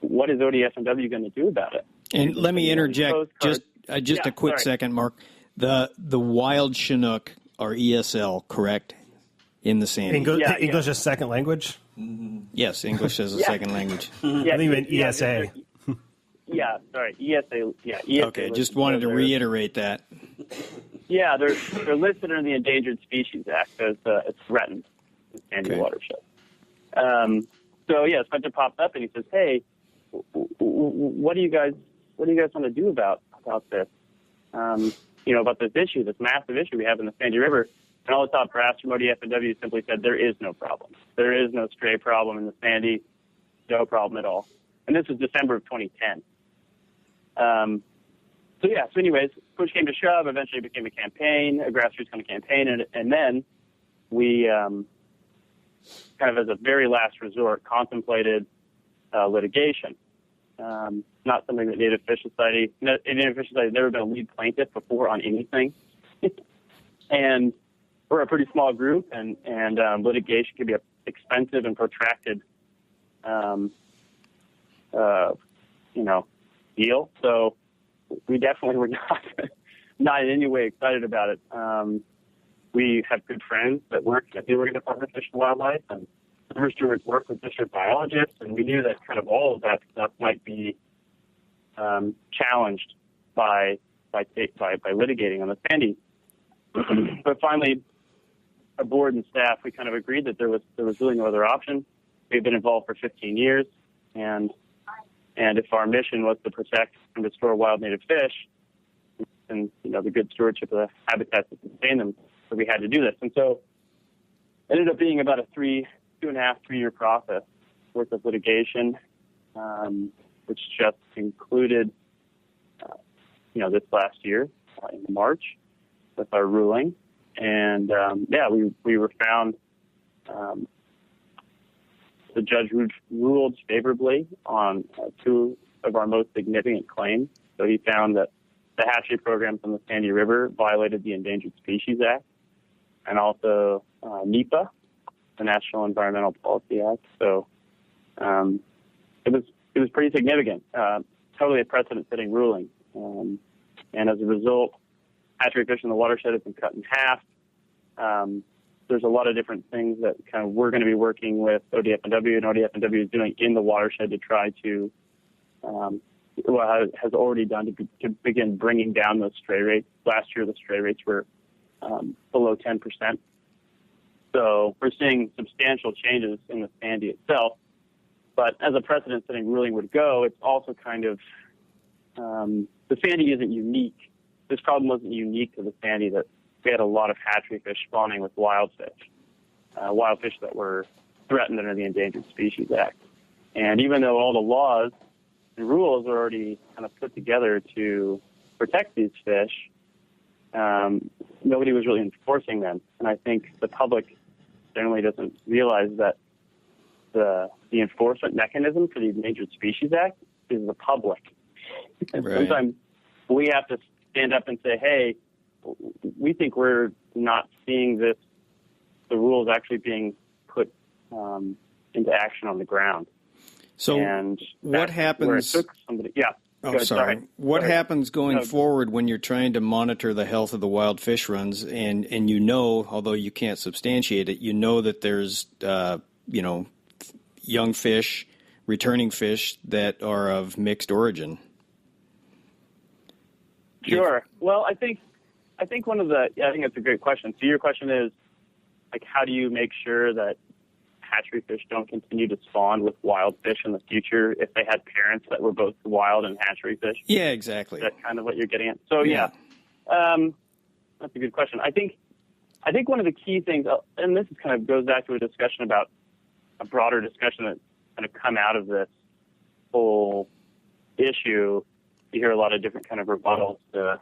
What is ODF&W going to do about it? And let me interject just a quick second, Mark. The wild Chinook are ESL, correct? In the Sandy. English as second language? Yes, English as a second language. I think you meant ESA. Yeah, sorry, ESA. Yeah, ESA. Okay, just wanted to reiterate that. Yeah, they're listed under the Endangered Species Act as it's threatened in the Sandy watershed. Spencer pops up and he says, "Hey, what do you guys want to do about this? About this issue, this massive issue we have in the Sandy River?" And all the top brass from ODF&W simply said there is no problem. There is no stray problem in the Sandy, no problem at all. And this was December of 2010. So anyways, push came to shove. Eventually it became a campaign, a grassroots kind of campaign. And then we, kind of as a very last resort, contemplated litigation. Not something that Native Fish Society had never been a lead plaintiff before on anything. And we're a pretty small group, and litigation can be an expensive and protracted, deal. So we definitely were not in any way excited about it. We have good friends that work at the Oregon Department of Fish and Wildlife, and river stewards work with district biologists, and we knew that kind of all of that stuff might be challenged by litigating on the Sandy. But finally, our board and staff, we kind of agreed that there was really no other option. We've been involved for 15 years, and if our mission was to protect and restore wild native fish, and the good stewardship of the habitats that sustain them, so we had to do this. And so it ended up being about a 3.5-3-year process worth of litigation, which just concluded, this last year in March with our ruling. And we were found. The judge ruled favorably on two of our most significant claims. So he found that the hatchery programs on the Sandy River violated the Endangered Species Act, and also NEPA, the National Environmental Policy Act. So it was pretty significant, totally a precedent-setting ruling. And as a result, hatchery fish in the watershed have been cut in half. There's a lot of different things that kind of we're going to be working with ODF&W, and ODF&W is doing in the watershed to try to, has already done to begin bringing down those stray rates. Last year, the stray rates were below 10%. So we're seeing substantial changes in the Sandy itself. But as a precedent-setting ruling would go, it's also kind of, the Sandy isn't unique. This problem wasn't unique to the Sandy, that we had a lot of hatchery fish spawning with wild fish that were threatened under the Endangered Species Act. And even though all the laws and rules are already kind of put together to protect these fish, nobody was really enforcing them. And I think the public generally doesn't realize that the enforcement mechanism for the Endangered Species Act is the public. And right. Sometimes we have to stand up and say, hey, we think we're not seeing the rules actually being put into action on the ground. So and what happens? What happens going forward when you're trying to monitor the health of the wild fish runs, and although you can't substantiate it, that there's young fish, returning fish that are of mixed origin? Sure. Well, I think I think that's a great question. So your question is, like, how do you make sure that hatchery fish don't continue to spawn with wild fish in the future if they had parents that were both wild and hatchery fish? Yeah, exactly. Is that kind of what you're getting at? So yeah. That's a good question. I think one of the key things, and this kind of goes back to a discussion about a broader discussion that kind of come out of this whole issue. You hear a lot of different kind of rebuttals to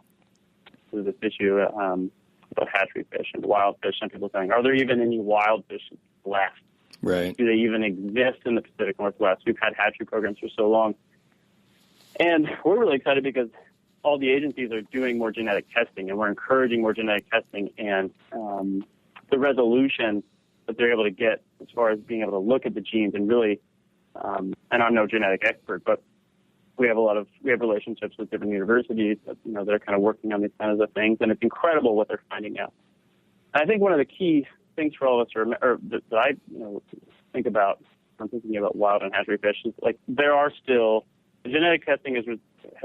this issue about hatchery fish and wild fish. Some people saying, are there even any wild fish left? Right. Do they even exist in the Pacific Northwest? We've had hatchery programs for so long. And we're really excited because all the agencies are doing more genetic testing, and we're encouraging more genetic testing, and the resolution that they're able to get as far as being able to look at the genes and really, and I'm no genetic expert, but we have relationships with different universities that, they're kind of working on these kinds of things, and it's incredible what they're finding out. And I think one of the key things for all of us that I think about when thinking about wild and hatchery fish is, like, there are still, the genetic testing has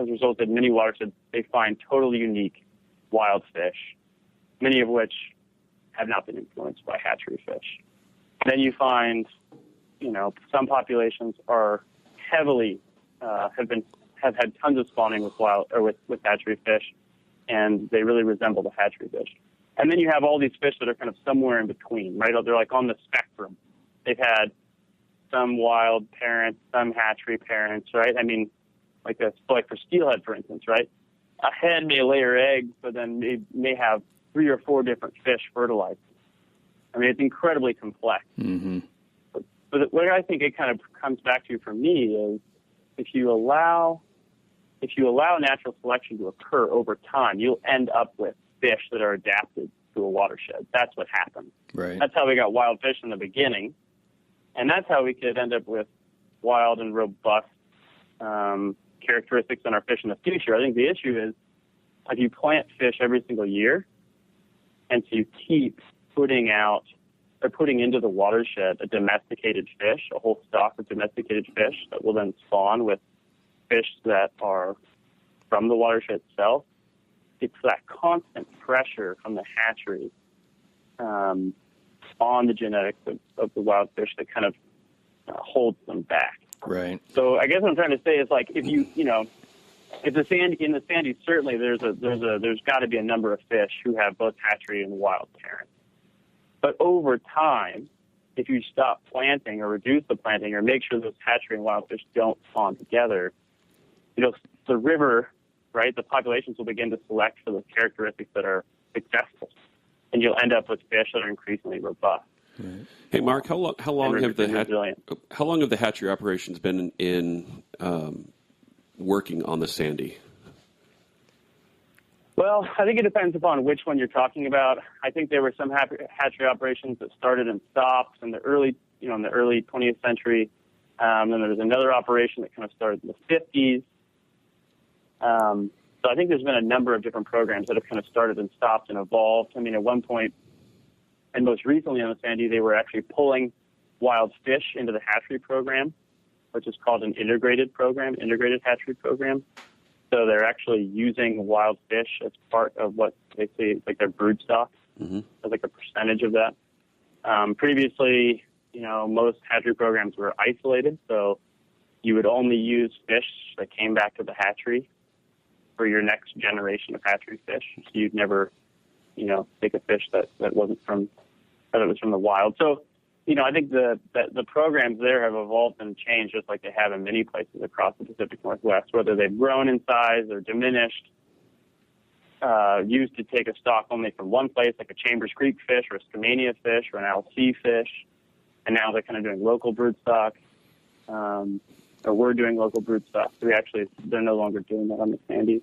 resulted in many watersheds they find totally unique wild fish, many of which have not been influenced by hatchery fish. Then you find, some populations are heavily have had tons of spawning with hatchery fish, and they really resemble the hatchery fish. And then you have all these fish that are kind of somewhere in between, right? They're like on the spectrum. They've had some wild parents, some hatchery parents, right? I mean, like for steelhead, for instance, right? A hen may lay her eggs, but then they may have 3 or 4 different fish fertilized. I mean, it's incredibly complex. Mm-hmm. But what I think it kind of comes back to for me is if you allow natural selection to occur over time, you'll end up with fish that are adapted to a watershed. That's what happens. Right. That's how we got wild fish in the beginning, and that's how we could end up with wild and robust characteristics in our fish in the future. I think the issue is if you plant fish every single year, and so you keep putting into the watershed a domesticated fish, a whole stock of domesticated fish that will then spawn with fish that are from the watershed itself. It's that constant pressure from the hatchery on the genetics of the wild fish that kind of holds them back. Right. So I guess what I'm trying to say is, like, if in the sandy, certainly there's got to be a number of fish who have both hatchery and wild parents. But over time, if you stop planting or reduce the planting or make sure those hatchery and wild fish don't spawn together, the river, right, the populations will begin to select for the characteristics that are successful, and you'll end up with fish that are increasingly robust. Right. Hey, Mark, how long have the hatchery operations been in working on the Sandy? Well, I think it depends upon which one you're talking about. I think there were some hatchery operations that started and stopped in the early 20th century. Then there was another operation that kind of started in the 50s. So I think there's been a number of different programs that have kind of started and stopped and evolved. I mean, at one point, and most recently on the Sandy, they were actually pulling wild fish into the hatchery program, which is called an integrated hatchery program. So they're actually using wild fish as part of what they say is like their brood stock, as like a percentage of that. Previously, most hatchery programs were isolated, so you would only use fish that came back to the hatchery for your next generation of hatchery fish. So you'd never, take a fish that wasn't from the wild. So, I think the programs there have evolved and changed just like they have in many places across the Pacific Northwest, whether they've grown in size or diminished, used to take a stock only from one place, like a Chambers Creek fish or a Skamania fish or an LC fish, and now they're kind of doing local brood stock, or we're doing local brood stock. So they're no longer doing that on the Sandy.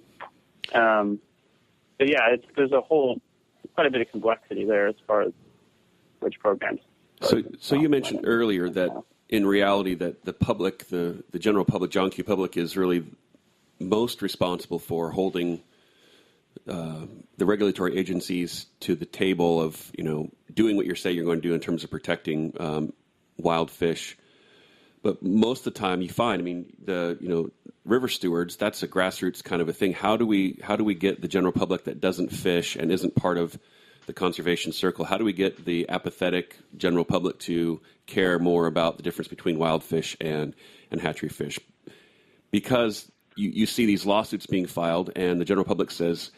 But yeah, there's quite a bit of complexity there as far as which programs. So you mentioned earlier that in reality that the public, the general public, John Q. public, is really most responsible for holding the regulatory agencies to the table of, doing what you're saying you're going to do in terms of protecting wild fish. But most of the time you find, the river stewards, that's a grassroots kind of a thing. How do we get the general public that doesn't fish and isn't part of the conservation circle? How do we get the apathetic general public to care more about the difference between wild fish and hatchery fish? Because you see these lawsuits being filed, and the general public says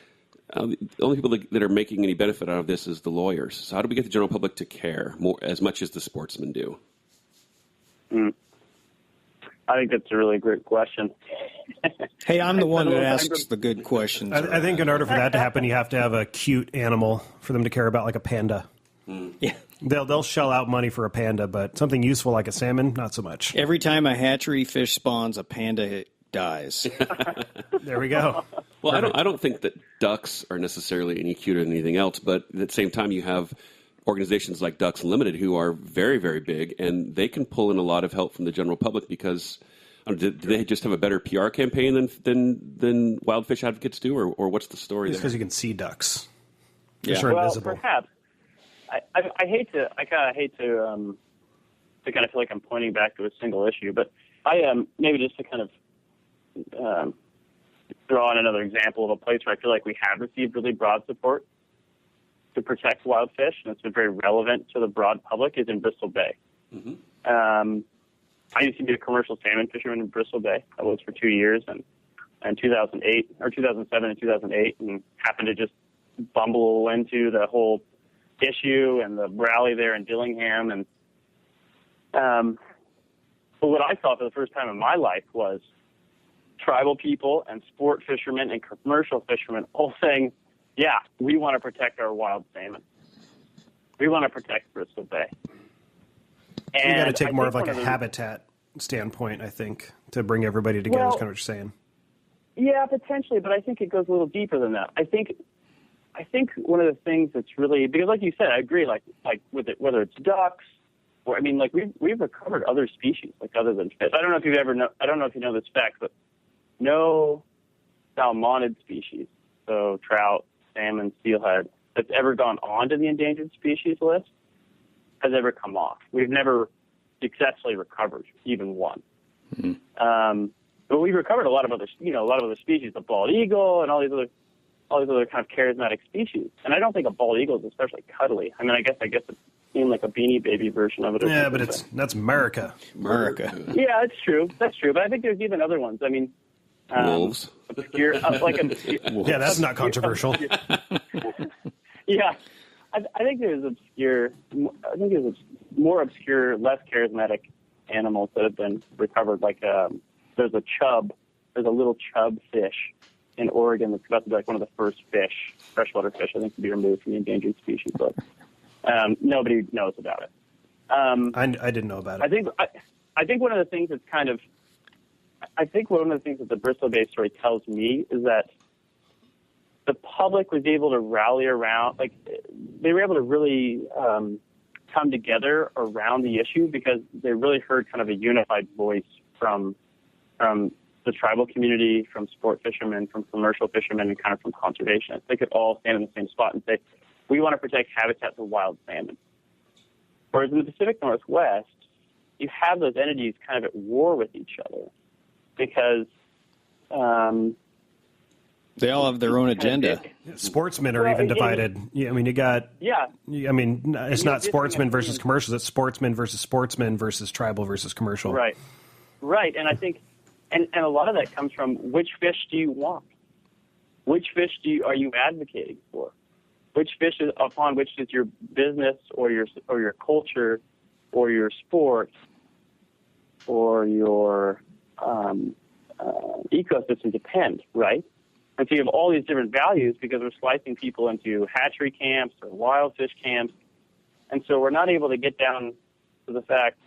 the only people that are making any benefit out of this is the lawyers. So how do we get the general public to care more as much as the sportsmen do? I think that's a really great question. Hey, I'm the one that asks the good questions. I think in order for that to happen, you have to have a cute animal for them to care about, like a panda. Yeah, they'll shell out money for a panda, but something useful like a salmon, not so much. Every time a hatchery fish spawns, a panda dies. There we go. Well, I don't think that ducks are necessarily any cuter than anything else, but at the same time, you have organizations like Ducks Unlimited who are very, very big, and they can pull in a lot of help from the general public because do they just have a better PR campaign than wild fish advocates do, or what's the story there? It's because you can see ducks. Yeah. Fish are invisible. Perhaps. I kind of hate to kind of feel like I'm pointing back to a single issue, but I maybe just to kind of draw on another example of a place where I feel like we have received really broad support to protect wild fish, and it's been very relevant to the broad public, is in Bristol Bay. I used to be a commercial salmon fisherman in Bristol Bay. I was for 2 years, and in 2007 and 2008, and happened to just bumble into the whole issue and the rally there in Dillingham. And but what I saw for the first time in my life was tribal people and sport fishermen and commercial fishermen all saying, yeah, we want to protect our wild salmon. We want to protect Bristol Bay. And you got to take more of like a habitat standpoint, I think, to bring everybody together. Is kind of what you're saying. Yeah, potentially, but I think it goes a little deeper than that. I think one of the things that's really, because like you said, I agree. Like with it, whether it's ducks, or I mean, like we've recovered other species, like other than fish. I don't know if you know this fact, but no salmonid species, so trout, salmon, steelhead, that's ever gone on to the endangered species list has ever come off. We've never successfully recovered even one. Mm-hmm. But we've recovered a lot of other species, the bald eagle and all these other kind of charismatic species. And I don't think a bald eagle is especially cuddly. I mean, I guess it's like a Beanie Baby version of it. Yeah, but that's America. Yeah, it's true. That's true. But I think there's even other ones. I mean, wolves. Obscure, yeah, that's not controversial. Yeah, I think there's obscure. I think there's more obscure, less charismatic animals that have been recovered. Like there's a little chub fish in Oregon that's about to be like one of the first freshwater fish, I think, to be removed from the endangered species list. Nobody knows about it. I didn't know about it. I think one of the things that's kind of, I think one of the things that the Bristol Bay story tells me is that the public was able to rally around, like they were able to really come together around the issue because they really heard kind of a unified voice from the tribal community, from sport fishermen, from commercial fishermen, and kind of from conservationists. They could all stand in the same spot and say, we want to protect habitats of wild salmon. Whereas in the Pacific Northwest, you have those entities kind of at war with each other because they all have their own agenda. Sportsmen are even divided. Yeah, I mean, you got. Yeah. I mean, it's not sportsmen versus commercials. It's sportsmen versus tribal versus commercial. Right. Right. And I think, and a lot of that comes from which fish do you want? Which fish are you advocating for? Which fish upon which does your business or your culture or your sport or your ecosystem depend, right? And so you have all these different values because we're slicing people into hatchery camps or wild fish camps. And so we're not able to get down to the fact,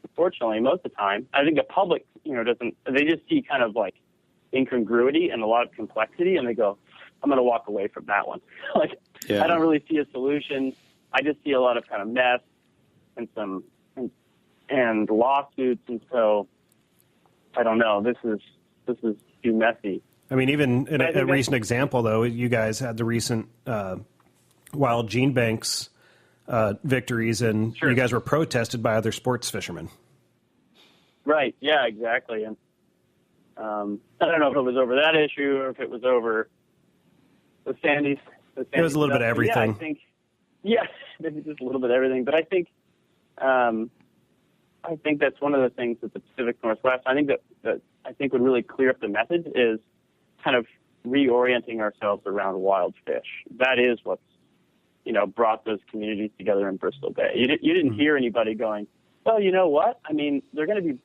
unfortunately, most of the time, I think the public, they just see kind of like incongruity and a lot of complexity and they go, I'm going to walk away from that one. I don't really see a solution. I just see a lot of kind of mess and lawsuits. And so I don't know. This is too messy. I mean, even in a recent example, though, you guys had the recent wild gene banks victories, and you guys were protested by other sports fishermen. Right. Yeah, exactly. And I don't know if it was over that issue or if it was over the Sandies. It was a little bit of everything. Maybe just a little bit of everything. But I think that's one of the things that the Pacific Northwest, I think would really clear up the message is kind of reorienting ourselves around wild fish. That is what's, brought those communities together in Bristol Bay. You didn't hear anybody going, well, you know what? I mean, they're going to be,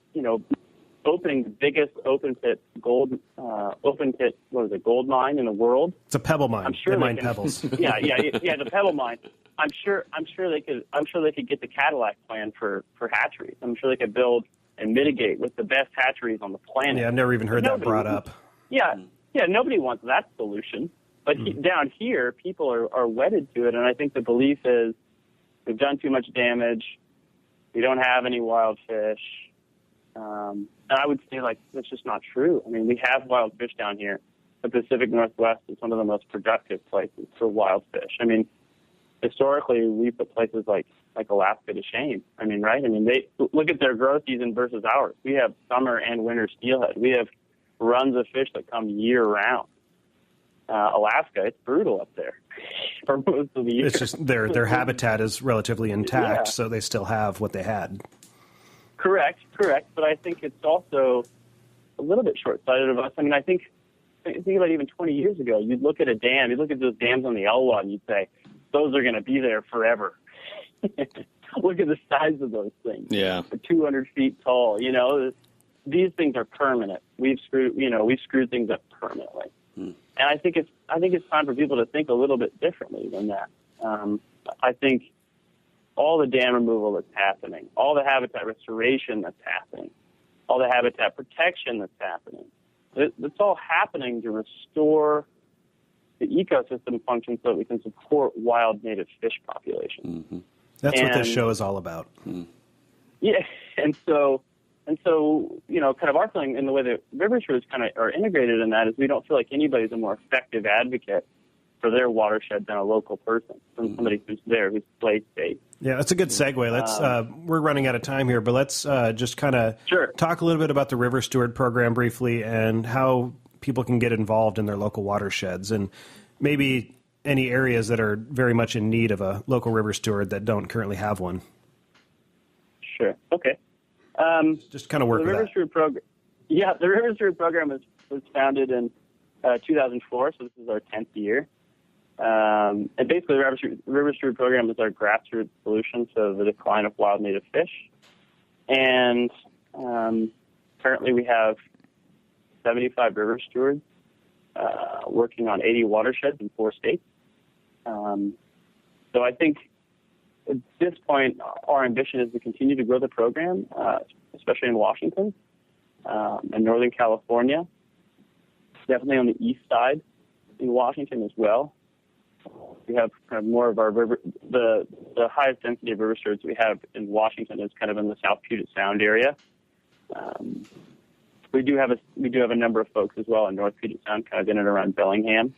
opening the biggest open pit gold mine in the world. It's a pebble mine. I'm sure they mine pebbles. Yeah, the pebble mine. I'm sure they could get the Cadillac plan for hatcheries. I'm sure they could build and mitigate with the best hatcheries on the planet. Yeah, I've never even heard that brought up. Yeah, nobody wants that solution. But down here, people are wedded to it, and I think the belief is we've done too much damage. We don't have any wild fish. And I would say, that's just not true. I mean, we have wild fish down here. The Pacific Northwest is one of the most productive places for wild fish. I mean, historically, we put places like Alaska to shame. I mean, right? I mean, they look at their growth season versus ours. We have summer and winter steelhead. We have runs of fish that come year-round. Alaska, it's brutal up there for most of the year. It's just their habitat is relatively intact, so they still have what they had. Correct. But I think it's also a little bit short-sighted of us. I mean, I think think about even 20 years ago. You'd look at a dam, you'd look at those dams on the Elwha, and you'd say, those are going to be there forever. Look at the size of those things. Yeah. They're 200 feet tall. You know, these things are permanent. We've screwed things up permanently. And I think it's time for people to think a little bit differently than that. I think all the dam removal that's happening, all the habitat restoration that's happening, all the habitat protection that's happening, it's all happening to restore the ecosystem function so that we can support wild native fish populations. Mm-hmm. That's what this show is all about. Yeah, and so you know, kind of our feeling in the way that river stewards kind of are integrated in that is we don't feel like anybody's a more effective advocate for their watershed than a local person, than somebody who's there, who's place-based. Yeah, that's a good segue. Let's we're running out of time here, but let's just kind of talk a little bit about the River Steward program briefly and how people can get involved in their local watersheds and maybe any areas that are very much in need of a local river steward that don't currently have one. Sure. Okay. Just kind of work the with River that. Steward program. Yeah, the River Steward program was founded in 2004, so this is our 10th year. And basically, the River Steward program is our grassroots solution to the decline of wild native fish. And currently, we have 75 river stewards working on 80 watersheds in 4 states. So I think at this point, our ambition is to continue to grow the program, especially in Washington and Northern California, definitely on the east side in Washington as well. We have kind of more of our river, the highest density of river stewards we have in Washington is kind of in the South Puget Sound area. We do have a number of folks as well in North Puget Sound, kind of in and around Bellingham.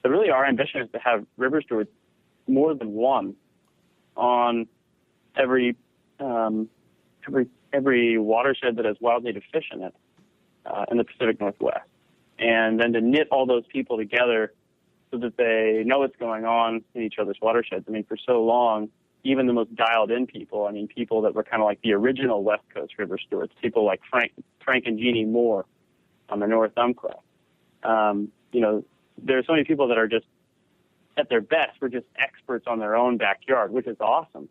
But really, our ambition is to have river stewards more than one on every watershed that has wild native fish in it in the Pacific Northwest, and then to knit all those people together so that they know what's going on in each other's watersheds. I mean, for so long, even the most dialed-in people, I mean, people that were kind of like the original West Coast river stewards, people like Frank and Jeannie Moore on the North Umpqua. You know, there are so many people that are just, at their best, we're just experts on their own backyard, which is awesome.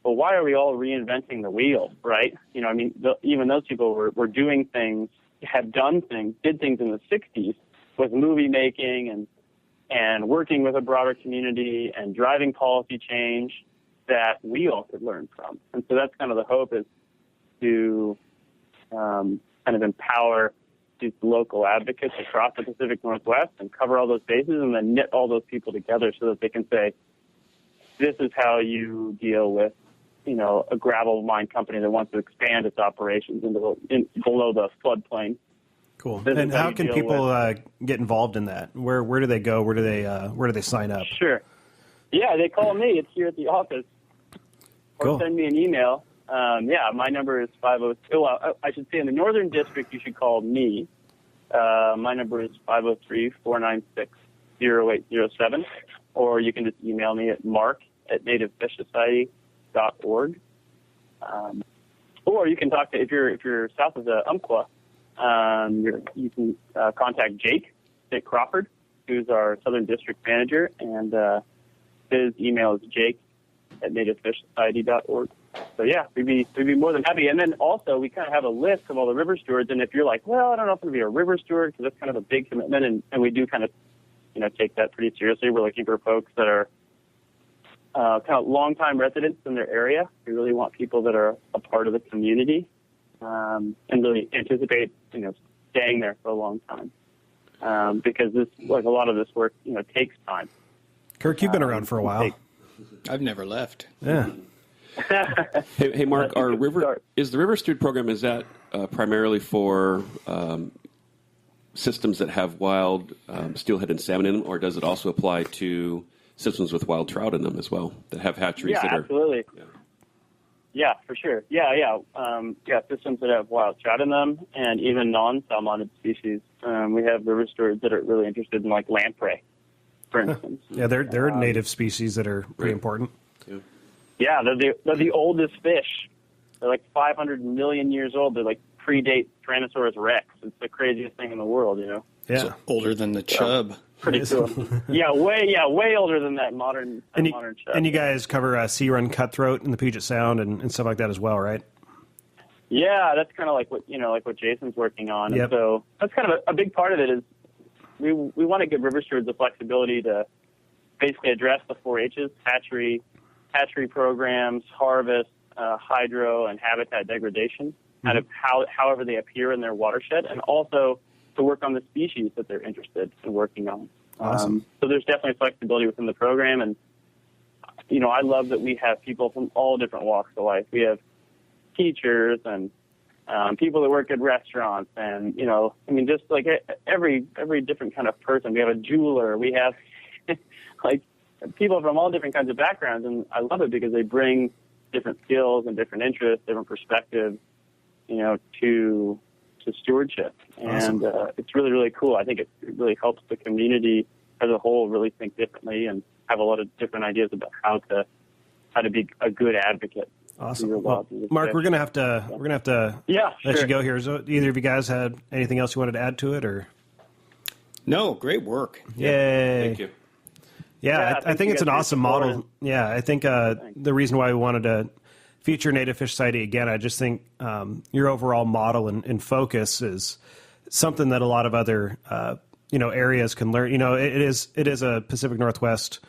But why are we all reinventing the wheel, right? You know, I mean, even those people were doing things, had done things, did things in the 60s with movie making and working with a broader community and driving policy change that we all could learn from. And so that's kind of the hope, is to kind of empower these local advocates across the Pacific Northwest and cover all those bases and then knit all those people together so that they can say, this is how you deal with, you know, a gravel mine company that wants to expand its operations below the floodplain. Cool. And how can people get involved in that? Where do they go? Where do they sign up? Sure. Yeah, they call me. It's here at the office. Or Cool. send me an email. My number is 503. Well, I should say in the Northern District, you should call me. My number is 503-496-0807. Or you can just email me at mark@nativefishsociety.org. Or you can talk to, if you're south of the Umpqua, you can contact Jake Crawford, who's our Southern District Manager, and his email is jake@nativefishsociety.org. So yeah, we'd be more than happy. And then also we kind of have a list of all the river stewards. And if you're like, well, I don't know if I'm going to be a river steward because that's kind of a big commitment, and we do kind of, you know, take that pretty seriously. We're looking for folks that are kind of longtime residents in their area. We really want people that are a part of the community and really anticipate, you know, staying there for a long time because this, like a lot of this work, you know, takes time. Kirk, you've been around for a while. I've never left. Yeah. Hey, Mark, is the River Steward program, is that primarily for systems that have wild steelhead and salmon in them, or does it also apply to systems with wild trout in them as well that have hatcheries that are... Absolutely. Yeah, for sure. Yeah. Systems that have wild trout in them and even non-salmonid species. We have river stewards that are really interested in, like, lamprey, for instance. Yeah, they're native species that are pretty important. Yeah, they're the oldest fish. They're like 500 million years old. They like predate Tyrannosaurus rex. It's the craziest thing in the world, you know. Yeah, it's older than the chub. Pretty cool. way older than that modern modern chub. And you guys cover Sea Run Cutthroat in the Puget Sound and stuff like that as well, right? Yeah, that's kind of like what Jason's working on. Yep. And so that's kind of a big part of it is we want to give river stewards the flexibility to basically address the 4-H's, hatchery programs, harvest, hydro, and habitat degradation, kind of however they appear in their watershed, and also to work on the species that they're interested in working on. Awesome. So there's definitely flexibility within the program, and I love that we have people from all different walks of life. We have teachers and people that work at restaurants, and just like every different kind of person. We have a jeweler. We have like people from all different kinds of backgrounds, and I love it because they bring different skills and different interests, different perspectives, to stewardship. Awesome. And it's really, really cool. I think it really helps the community as a whole really think differently and have a lot of different ideas about how to be a good advocate. Awesome. Well, Mark, we're gonna have to let you go here. So either of you guys had anything else you wanted to add to it, or? No, great work. Yay! Thank you. Yeah, I think it's an awesome model. Yeah, I think the reason why we wanted to feature Native Fish Society again, I just think your overall model and focus is something that a lot of other areas can learn. It is a Pacific Northwest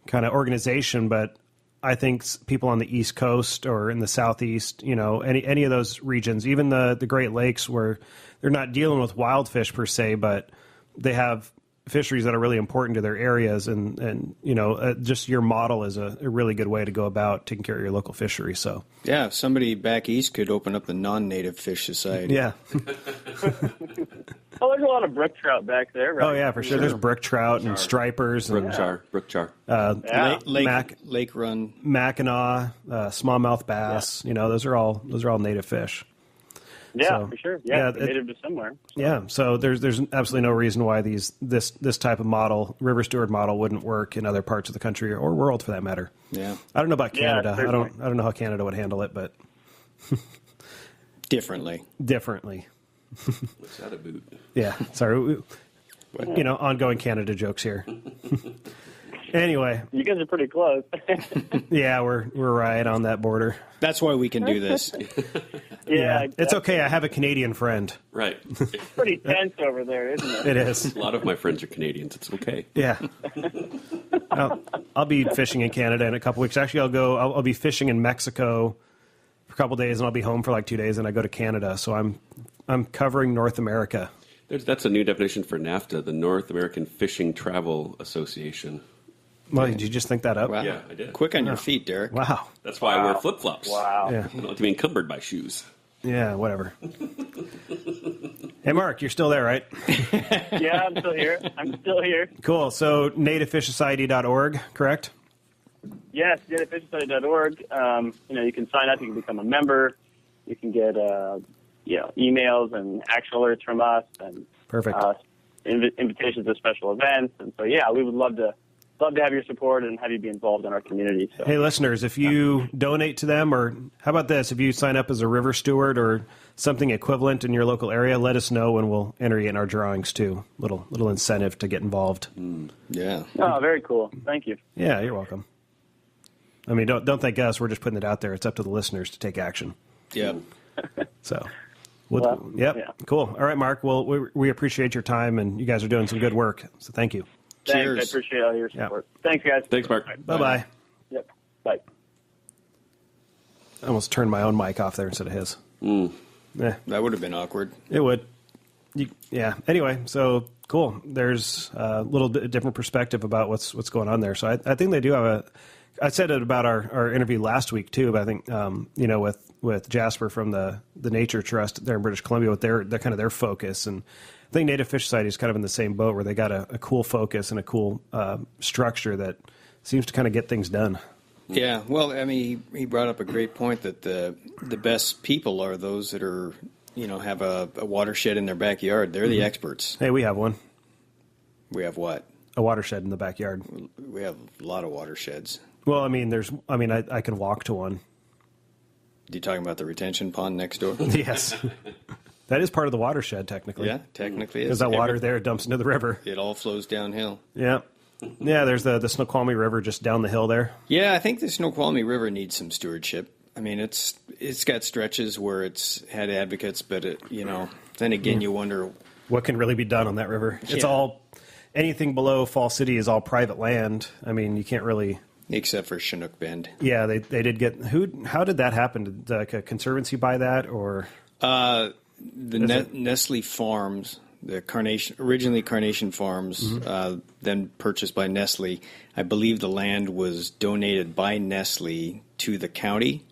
kind of organization, but I think people on the East Coast or in the Southeast, any of those regions, even the Great Lakes, where they're not dealing with wild fish per se, but they have fisheries that are really important to their areas, and just your model is a really good way to go about taking care of your local fishery. So yeah, if somebody back east could open up the non-native fish society. Yeah. Oh, there's a lot of brook trout back there, right? Oh yeah, for sure. There's brook trout and stripers, brook char, lake run, Mackinaw, smallmouth bass. Yeah. Those are all native fish. Yeah, so, for sure. Yeah, native to somewhere. So. Yeah, so there's absolutely no reason why this type of model, river steward model, wouldn't work in other parts of the country or world for that matter. Yeah, I don't know about Canada. Yeah, I don't know how Canada would handle it, but differently. What's that about? Yeah, sorry. Ongoing Canada jokes here. Anyway, you guys are pretty close. Yeah, we're right on that border. That's why we can do this. Yeah, exactly. It's okay. I have a Canadian friend. Right. It's pretty tense over there, isn't it? It is. A lot of my friends are Canadians. It's okay. Yeah. I'll be fishing in Canada in a couple weeks. Actually, I'll be fishing in Mexico for a couple days, and I'll be home for like 2 days, and I go to Canada. So I'm covering North America. That's a new definition for NAFTA, the North American Fishing Travel Association. Well, did you just think that up? Wow. Yeah, I did. Quick on your feet, Derek. Wow. That's why I wear flip-flops. Wow. Yeah. I don't like to be encumbered by shoes. Yeah, whatever. Hey, Mark, you're still there, right? Yeah, I'm still here. Cool. So nativefishsociety.org, correct? Yes, nativefishsociety.org. You can sign up. You can become a member. You can get emails and action alerts from us, and Perfect. Invitations to special events. And so, yeah, we would love to have your support and have you be involved in our community. So. Hey, listeners, if you donate to them, or how about this? If you sign up as a river steward or something equivalent in your local area, let us know and we'll enter you in our drawings too. Little incentive to get involved. Yeah. Oh, very cool. Thank you. Yeah, you're welcome. I mean, don't thank us. We're just putting it out there. It's up to the listeners to take action. Yeah. So, Yeah. Cool. All right, Mark. Well, we appreciate your time, and you guys are doing some good work. So thank you. Thanks. I appreciate all your support. Thanks, guys. Thanks, Mark. Bye-bye. Yep. Bye. I almost turned my own mic off there instead of his. That would have been awkward. It would. Yeah. Anyway, so cool. There's a little bit different perspective about what's going on there. So I think they do have I said it about our interview last week too, but I think with Jasper from the Nature Trust there in British Columbia, with their kind of their focus, and I think Native Fish Society is kind of in the same boat where they got a cool focus and a cool structure that seems to kind of get things done. Yeah, well, I mean, he brought up a great point that the best people are those that are, have a watershed in their backyard. They're the experts. Hey, we have one. We have what? A watershed in the backyard. We have a lot of watersheds. Well, I mean, I can walk to one. You talking about the retention pond next door? Yes. That is part of the watershed, technically. Yeah, technically. Because that water there dumps into the river. It all flows downhill. Yeah. Yeah, there's the Snoqualmie River just down the hill there. Yeah, I think the Snoqualmie River needs some stewardship. I mean, it's got stretches where it's had advocates, but then again, you wonder what can really be done on that river. It's all anything below Fall City is all private land. I mean, you can't really, except for Chinook Bend. Yeah, they did get How did that happen? Did like a conservancy buy that or Nestle Farms? Originally Carnation Farms, then purchased by Nestle. I believe the land was donated by Nestle to the county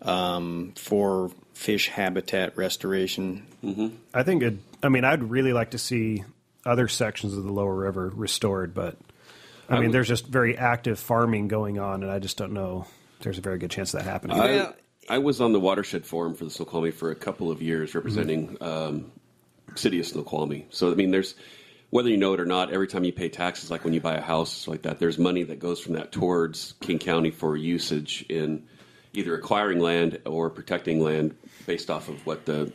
for fish habitat restoration. Mm-hmm. I think I'd really like to see other sections of the lower river restored, but there's just very active farming going on, and I just don't know if there's a very good chance of that happening. I was on the watershed forum for the Snoqualmie for a couple of years representing City of Snoqualmie. So, I mean, there's, whether you know it or not, every time you pay taxes, like when you buy a house like that, there's money that goes from that towards King County for usage in either acquiring land or protecting land based off of what the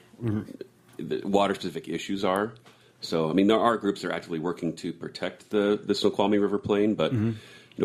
water-specific issues are. So, I mean, there are groups that are actively working to protect the Snoqualmie River Plain, but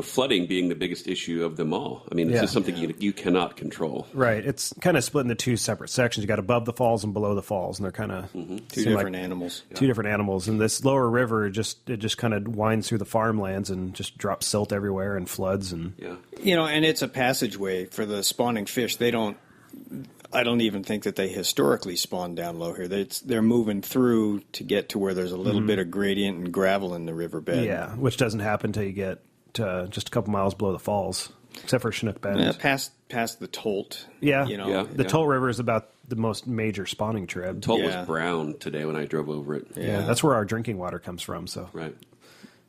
flooding being the biggest issue of them all. I mean, it's just something you cannot control. Right. It's kind of split into two separate sections. You got above the falls and below the falls, and they're kind of two different animals. Two different animals. And this lower river just kind of winds through the farmlands and just drops silt everywhere and floods and and it's a passageway for the spawning fish. I don't even think that they historically spawn down low here. They're moving through to get to where there's a little bit of gradient and gravel in the riverbed. Yeah, which doesn't happen until you get to just a couple miles below the falls, except for Chinook Bend. Yeah, past the Tolt. The Tolt River is about the most major spawning trib. Tolt was brown today when I drove over it. Yeah, that's where our drinking water comes from. So right.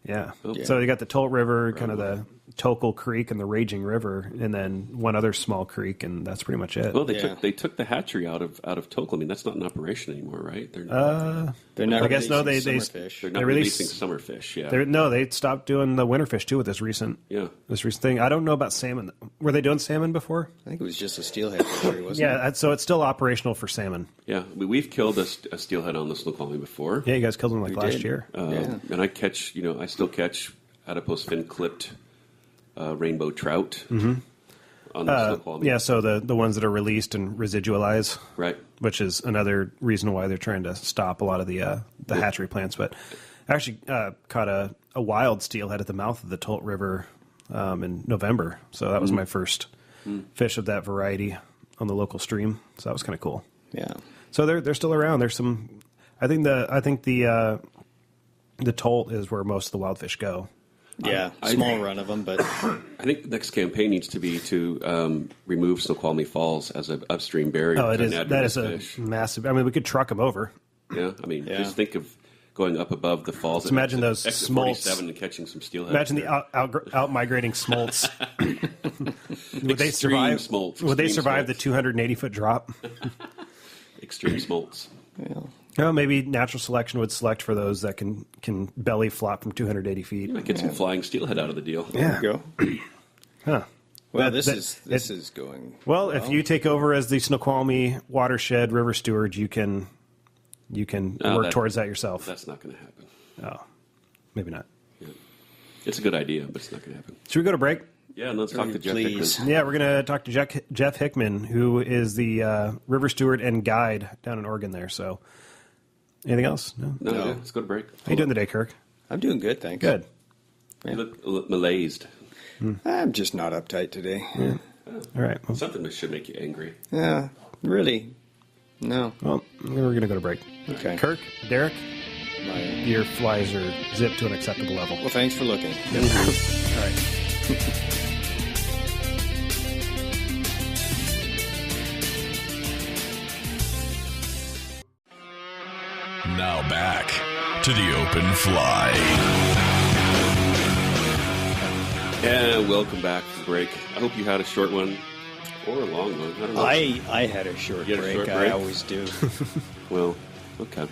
Yeah. So you got the Tolt River, kind of the Tokal Creek and the Raging River, and then one other small creek, and that's pretty much it. Well, they took the hatchery out of Tokal. I mean, that's not in operation anymore, right? They're not. I guess no. They're not releasing summer fish. Yeah. They stopped doing the winter fish too with this recent thing. I don't know about salmon. Were they doing salmon before? I think it was just a steelhead fishery, wasn't it? Yeah. So it's still operational for salmon. Yeah, we've killed a steelhead on the Snoqualmie before. Yeah, you guys killed them last year. And I catch. I still catch adipose fin clipped rainbow trout on the Snoqualmie. Yeah, so the ones that are released and residualize, right? Which is another reason why they're trying to stop a lot of the hatchery plants. But I actually caught a wild steelhead at the mouth of the Tolt River in November. So that was my first fish of that variety on the local stream. So that was kind of cool. Yeah. So they're still around. There's some. I think the Tolt is where most of the wild fish go. Yeah, small run of them, but I think the next campaign needs to be to remove Snoqualmie Falls as an upstream barrier. Oh, it is. That is fish. A massive. I mean, we could truck them over. Yeah, I mean, just think of going up above the falls. Just imagine those smolts. 47 and catching some steelhead. Imagine the out migrating smolts. Would they survive? Smolts. Would they survive the 280-foot drop? Extreme smolts. Yeah. Well, maybe natural selection would select for those that can belly flop from 280 feet. You might get some flying steelhead out of the deal. There you go. Huh. Well, this is going well. If you take over as the Snoqualmie watershed river steward, you can work towards that yourself. That's not going to happen. Oh, maybe not. Yeah. It's a good idea, but it's not going to happen. Should we go to break? Yeah, and let's talk to Jeff Hickman. Yeah, we're going to talk to Jeff Hickman, who is the river steward and guide down in Oregon there. So, anything else? No. Yeah, let's go to break. How you doing today, Kirk? I'm doing good, thanks. Good. Yeah. You look malaised. I'm just not uptight today. Yeah. All right. Well, something that should make you angry. Yeah, really. No. Well, we're going to go to break. Okay. Kirk, Derek, your flies are zipped to an acceptable level. Well, thanks for looking. Yep. All right. Now back to the open fly. And welcome back to the break. I hope you had a short one or a long one. I don't know. I had a short break. I always do. Well, okay.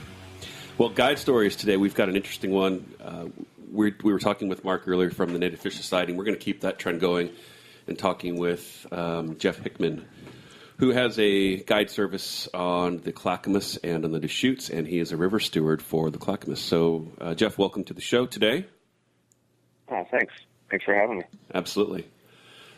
Well, guide stories today. We've got an interesting one. We were talking with Mark earlier from the Native Fish Society, and we're going to keep that trend going and talking with Jeff Hickman, who has a guide service on the Clackamas and on the Deschutes, and he is a river steward for the Clackamas. So, Jeff, welcome to the show today. Thanks. Thanks for having me. Absolutely.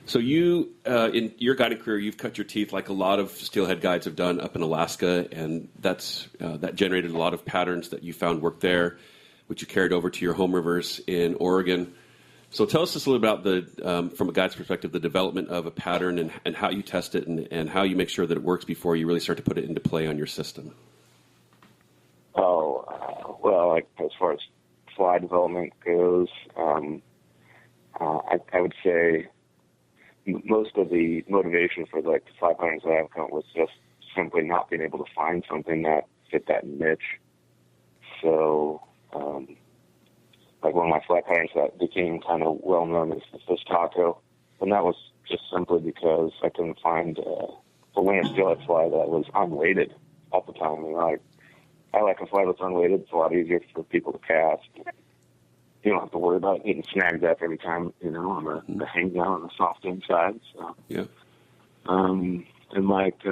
So you, in your guiding career, you've cut your teeth like a lot of steelhead guides have done up in Alaska, and that generated a lot of patterns that you found worked there, which you carried over to your home rivers in Oregon. So tell us just a little about from a guide's perspective, the development of a pattern and how you test it and how you make sure that it works before you really start to put it into play on your system. Well, like as far as fly development goes, I would say most of the motivation for like the fly patterns that I've come was just simply not being able to find something that fit that niche. So, like one of my fly patterns that became kind of well known is the fish taco, and that was just simply because I couldn't find a winter steelhead fly that was unweighted at the time. I like a fly that's unweighted. It's a lot easier for people to cast. You don't have to worry about getting snagged up every time, on the hang down on the soft inside. So, yeah. And like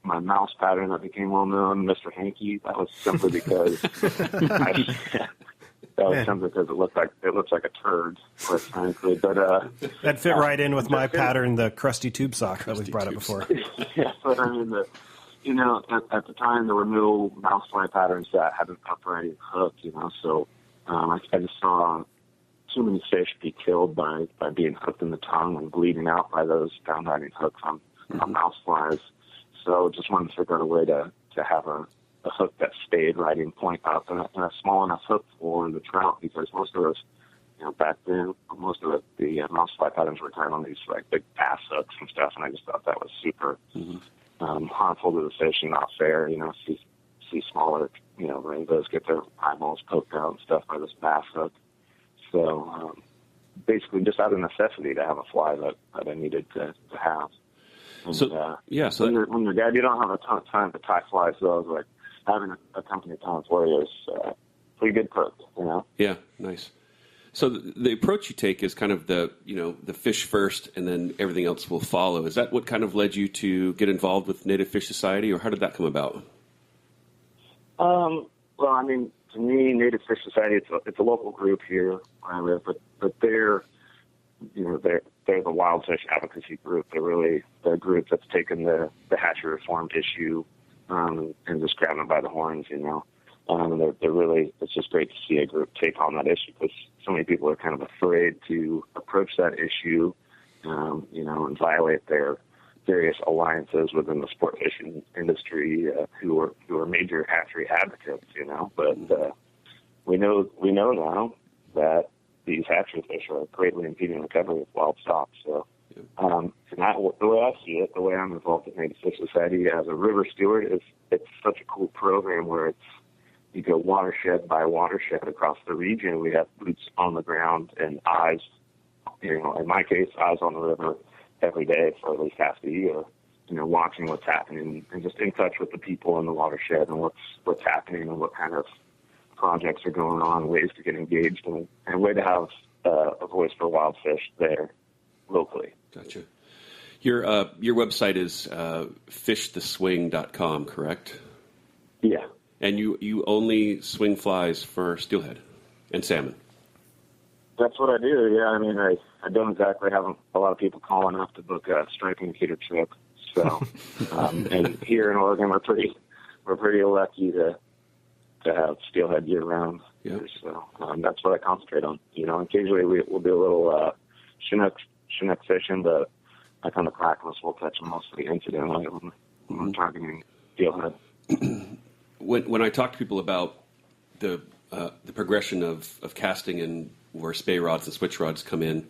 my mouse pattern that became well known, Mr. Hanky, that was simply because it looks like a turd, quite frankly. But that fit right in with my pattern, the crusty tube sock that we've brought up before. Yeah, but I mean, at the time there were no mouse fly patterns that had an upright hook, so. I just saw too many fish be killed by being hooked in the tongue and bleeding out by those down-riding hooks on mouse flies. So just wanted to figure out a way to have a hook that stayed riding point up and a small enough hook for the trout, because most of those, back then, most of the mouse fly patterns were tied on these like big bass hooks and stuff, and I just thought that was super harmful to the fish and not fair. See smaller, rainbows get their eyeballs poked out and stuff by this bass hook. So basically just out of necessity to have a fly that I needed to have. And, so when you're a guide, you don't have a ton of time to tie flies, so I was like, having a company time for you is pretty good perk, Yeah, nice. So the approach you take is kind of the fish first and then everything else will follow. Is that what kind of led you to get involved with Native Fish Society, or how did that come about? Well, I mean, to me, Native Fish Society, it's a local group here where I live, but they're the wild fish advocacy group. They're a group that's taken the hatchery reform issue, and just grabbing them by the horns, and they're really, it's just great to see a group take on that issue, because so many people are kind of afraid to approach that issue, and violate their various alliances within the sport fishing industry who are major hatchery advocates, But we know now that these hatchery fish are greatly impeding recovery of wild stock. So, the way I see it, the way I'm involved in Native Fish Society as a river steward, it's such a cool program where you go watershed by watershed across the region. We have boots on the ground and eyes, in my case, eyes on the river every day for at least half the year, watching what's happening and just in touch with the people in the watershed and what's happening and what kind of projects are going on, ways to get engaged, and a way to have a voice for wild fish there locally. Gotcha. Your website is fishtheswing.com, correct? Yeah. And you only swing flies for steelhead and salmon? That's what I do, yeah. I mean, I don't exactly have a lot of people calling up to book a striping feeder trip. So, and here in Oregon, we're pretty lucky to have steelhead year round. Yeah. So that's what I concentrate on. Occasionally we'll do a little Chinook fishing, but like on the Clackamas, we'll catch them mostly incidentally when I'm targeting steelhead. When I talk to people about the progression of casting and where spay rods and switch rods come in,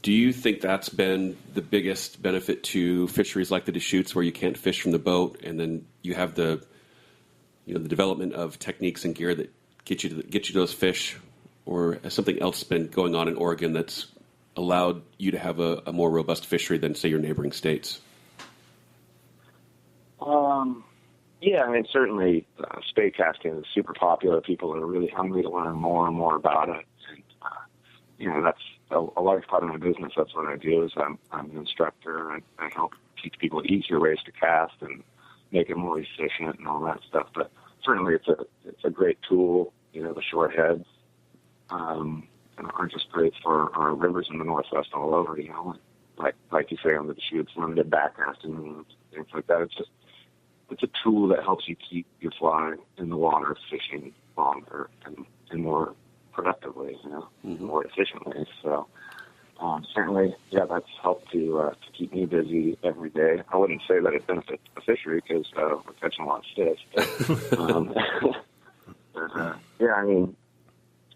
do you think that's been the biggest benefit to fisheries like the Deschutes, where you can't fish from the boat, and then you have the development of techniques and gear that get you to those fish, or has something else been going on in Oregon that's allowed you to have a more robust fishery than, say, your neighboring states? Yeah, I mean, certainly spay casting is super popular. People are really hungry to learn more and more about it. And, that's a large part of my business. That's what I do. Is I'm an instructor. I help teach people easier ways to cast and make it more efficient and all that stuff. But certainly it's a great tool. The short heads are just great for our rivers in the Northwest all over, like you say, on the Deschutes, limited backcasting and things like that. It's a tool that helps you keep your fly in the water fishing longer and more productively, more efficiently. So certainly, that's helped to keep me busy every day. I wouldn't say that it benefits the fishery because we're catching a lot of fish. But,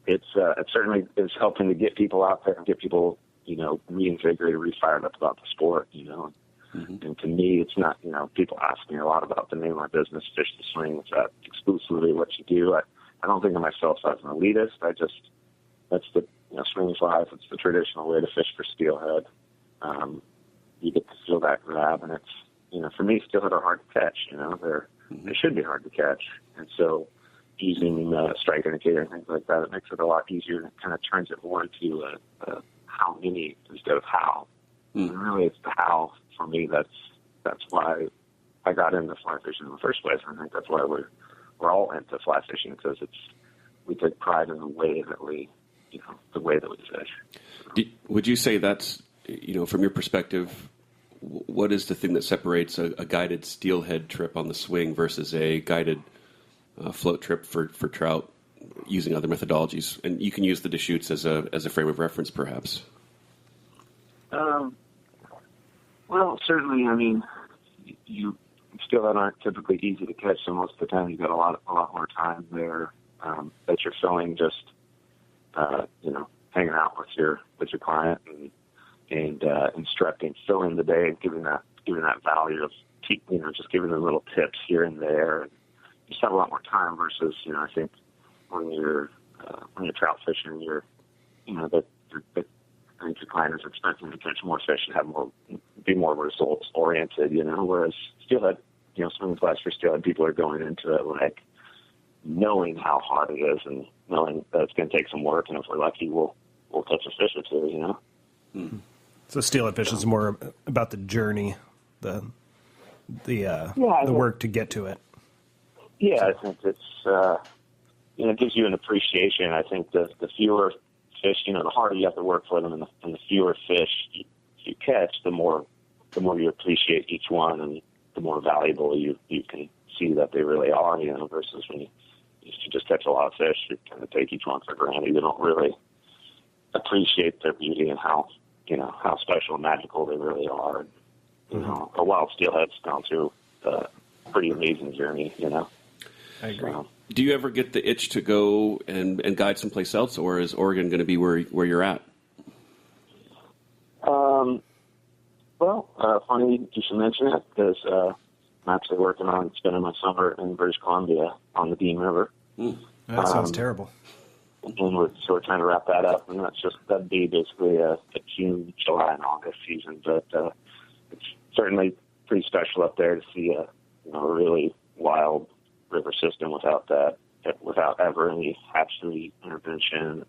it certainly is helping to get people out there and get people, reinvigorated, refired up about the sport, And to me, it's not, people ask me a lot about the name of my business, Fish the Swing. Is that exclusively what you do? I don't think of myself as an elitist. That's the, swing flies. It's the traditional way to fish for steelhead. You get to feel that grab, and it's, for me, steelhead are hard to catch. They should be hard to catch. And so using strike indicator and things like that, it makes it a lot easier, and it kind of turns it more into how many instead of how. And really, it's the how for me. That's why I got into fly fishing in the first place. I think that's why we're all into fly fishing, because we take pride in the way that we fish. Would you say that's, from your perspective, what is the thing that separates a guided steelhead trip on the swing versus a guided float trip for trout using other methodologies? And you can use the Deschutes as a frame of reference, perhaps. Well, certainly, steelhead aren't typically easy to catch, so most of the time you've got a lot more time there that you're filling just hanging out with your client and instructing, filling the day, and giving that value of just giving them little tips here and there. And you just have a lot more time versus I think when you're trout fishing, I think your client is expecting to catch more fish and be more results oriented. Whereas steelhead, swimming flies for steelhead, people are going into it like knowing how hard it is and knowing that it's going to take some work, and if we're lucky, we'll catch a fish or two. So steelhead fish is more about the journey, the work to get to it. Yeah, I think it's it gives you an appreciation. I think the fewer fish, the harder you have to work for them, and the fewer fish you catch, the more you appreciate each one, and the more valuable you can see that they really are. Versus when you just catch a lot of fish, you kind of take each one for granted. You don't really appreciate their beauty and how special and magical they really are. A wild steelhead's gone through a pretty amazing journey. I agree. Do you ever get the itch to go and guide someplace else, or is Oregon going to be where you're at? Funny you should mention it, because I'm actually working on spending my summer in British Columbia on the Dean River. That sounds terrible. And we're trying to wrap that up, and that'd be basically a June, July, and August season. But it's certainly pretty special up there to see a really wild river system without ever any hatchery intervention,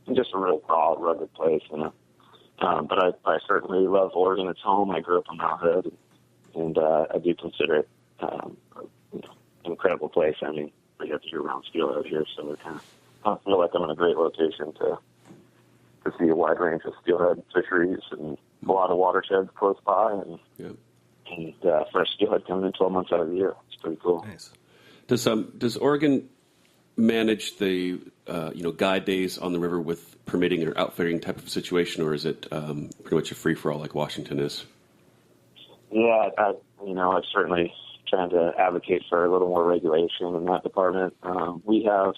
and just a real raw, rugged place. But I certainly love Oregon. It's home. I grew up in Mount Hood, and I do consider it an incredible place. I mean, we have year-round steelhead here, so I feel like I'm in a great location to see a wide range of steelhead fisheries and a lot of watersheds close by, and fresh steelhead coming in 12 months out of the year. It's pretty cool. Nice. Does Oregon manage the guide days on the river with permitting or outfitting type of situation, or is it pretty much a free for all like Washington is? Yeah, I've certainly trying to advocate for a little more regulation in that department. We have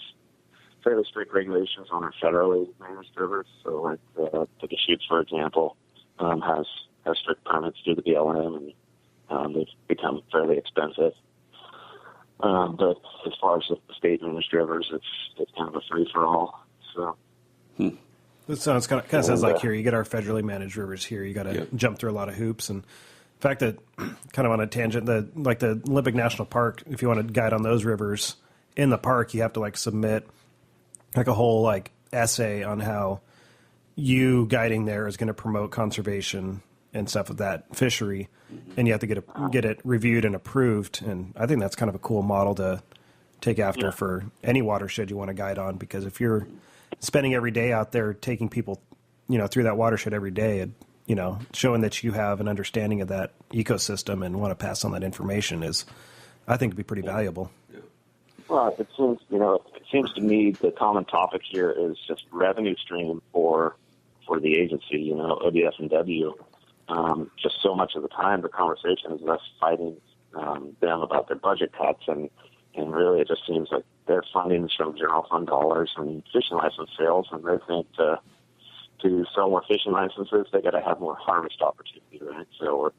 fairly strict regulations on our federally managed rivers. So, like the Deschutes, for example, has strict permits through the BLM, and they've become fairly expensive. But as far as the state managed rivers, it's kind of a free for all. So. It sounds kind of sounds like here. You get our federally managed rivers here. You got to jump through a lot of hoops. And in fact, that kind of on a tangent, the Olympic National Park, if you want to guide on those rivers in the park, you have to submit a whole essay on how you guiding there is going to promote conservation and stuff of that fishery, and you have to get it reviewed and approved. And I think that's kind of a cool model to take after for any watershed you want to guide on, because if you're spending every day out there taking people, through that watershed every day, showing that you have an understanding of that ecosystem and want to pass on that information is, I think, would be pretty valuable. Well, it seems to me the common topic here is just revenue stream for the agency, ODS and W. Just so much of the time, the conversation is us fighting them about their budget cuts, and really it just seems like they're funding from general fund dollars and fishing license sales, and they think to sell more fishing licenses, they got to have more harvest opportunity, right? So it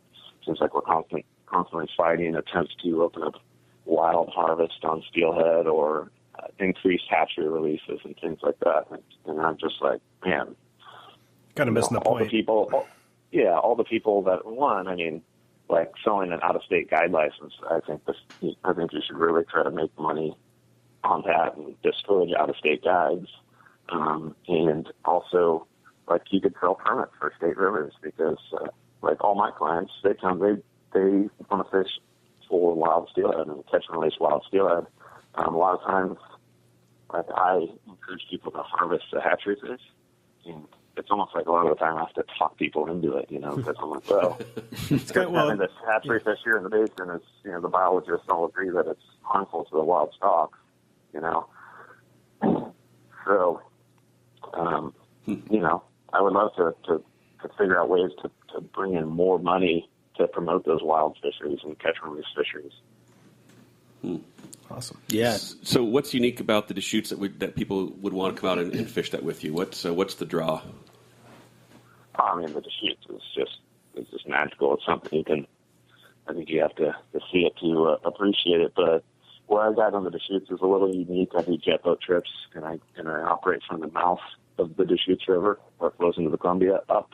seems like we're constantly fighting attempts to open up wild harvest on steelhead or increased hatchery releases and things like that. And I'm just like, man, kind of missing the point. All the people that won. I mean, like selling an out-of-state guide license. I think you should really try to make money on that and discourage out-of-state guides. And also, like, you could sell permits for state rivers because, like all my clients, they want to fish for wild steelhead and catch and release wild steelhead. A lot of times, like, I encourage people to harvest the hatchery fish, and it's almost like a lot of the time I have to talk people into it, because I'm like, well, having this hatchery fish here in the basin is, the biologists all agree that it's harmful to the wild stock, So, I would love to figure out ways to bring in more money to promote those wild fisheries and catch and release fisheries. Awesome. Yeah. So what's unique about the Deschutes that people would want to come out and fish that with you? What's the draw? I mean, the Deschutes is just magical. It's something I think you have to see it to appreciate it. But where I got on the Deschutes is a little unique. I do jet boat trips, and I operate from the mouth of the Deschutes River, where it flows into the Columbia, up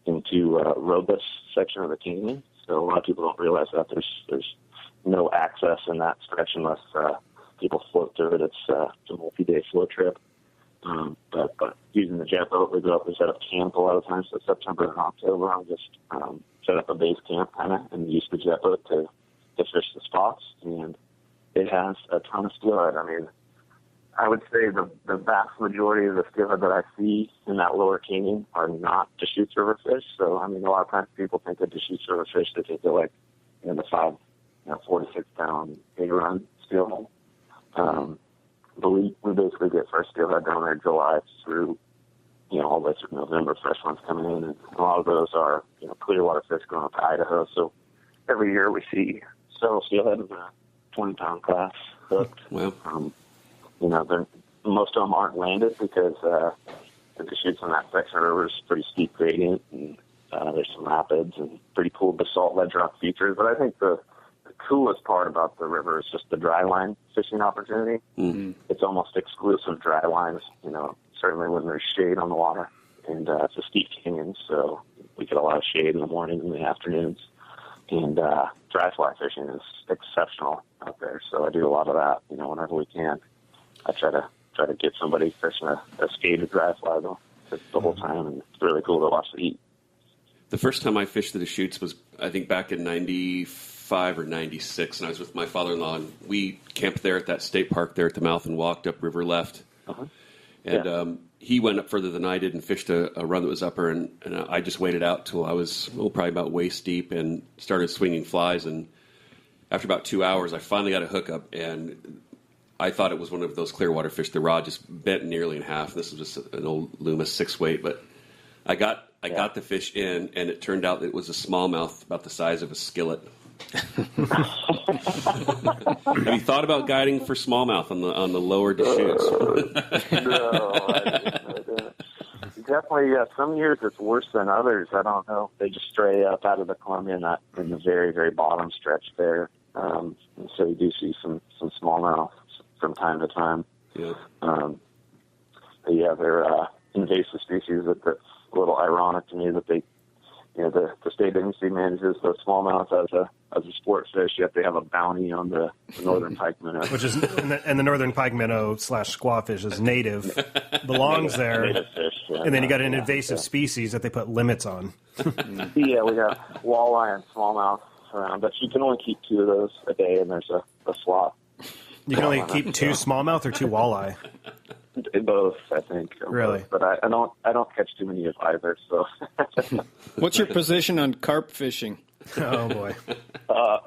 into Robus section of the canyon. So a lot of people don't realize that there's no access in that stretch unless people float through it. It's a multi-day float trip. But using the jet boat, we go up and set up camp a lot of times. So September and October, I'll just set up a base camp kind of and use the jet boat to fish the spots. And it has a ton of steelhead. I mean, I would say the vast majority of the steelhead that I see in that lower canyon are not Deschutes River fish. So, I mean, a lot of times people think of Deschutes River fish, they think they're like, the 4 to 6 pound A-run steelhead. But we basically get fresh steelhead down there July through, all the way through November, fresh ones coming in. And a lot of those are, clear water fish going up to Idaho. So every year we see several steelhead in the 20-pound class hooked. Wow. Most of them aren't landed because the Deschutes in that section of the river is pretty steep gradient, and there's some rapids and pretty cool basalt ledge rock features. But I think the coolest part about the river is just the dry line fishing opportunity. Mm-hmm. It's almost exclusive dry lines, certainly when there's shade on the water. And it's a steep canyon, so we get a lot of shade in the morning and the afternoons. And dry fly fishing is exceptional out there, so I do a lot of that, whenever we can. I try to get somebody fishing a skated dry fly the whole time, and it's really cool to watch it eat. The first time I fished the Deschutes was, I think, back in 95 or 96, and I was with my father-in-law, and we camped there at that state park there at the mouth and walked up river left. Uh-huh. And he went up further than I did and fished a run that was upper, and I just waited out till I was probably about waist deep and started swinging flies. And after about 2 hours, I finally got a hookup, and I thought it was one of those clearwater fish. The rod just bent nearly in half. This was just an old Loomis 6-weight, but I got the fish in, and it turned out it was a smallmouth about the size of a skillet. Have you thought about guiding for smallmouth on the lower Deschutes? No, I didn't. Definitely, some years it's worse than others. I don't know. They just stray up out of the Columbia in the very, very bottom stretch there. And so you do see some smallmouth from time to time. Yeah. They're invasive species. That's a little ironic to me that they, the state agency manages the smallmouth as a sport fish, yet they have a bounty on the northern pike minnow. Which is, and the northern pike minnow / squawfish is native, belongs there. Native fish. Yeah, and then you got an yeah, invasive species that they put limits on. Yeah, we got walleye and smallmouth around, but you can only keep 2 of those a day, and there's a slot. You can only keep 2 smallmouth or 2 walleye. Both, I think. Really? But I don't catch too many of either. So. What's your position on carp fishing? Oh boy. I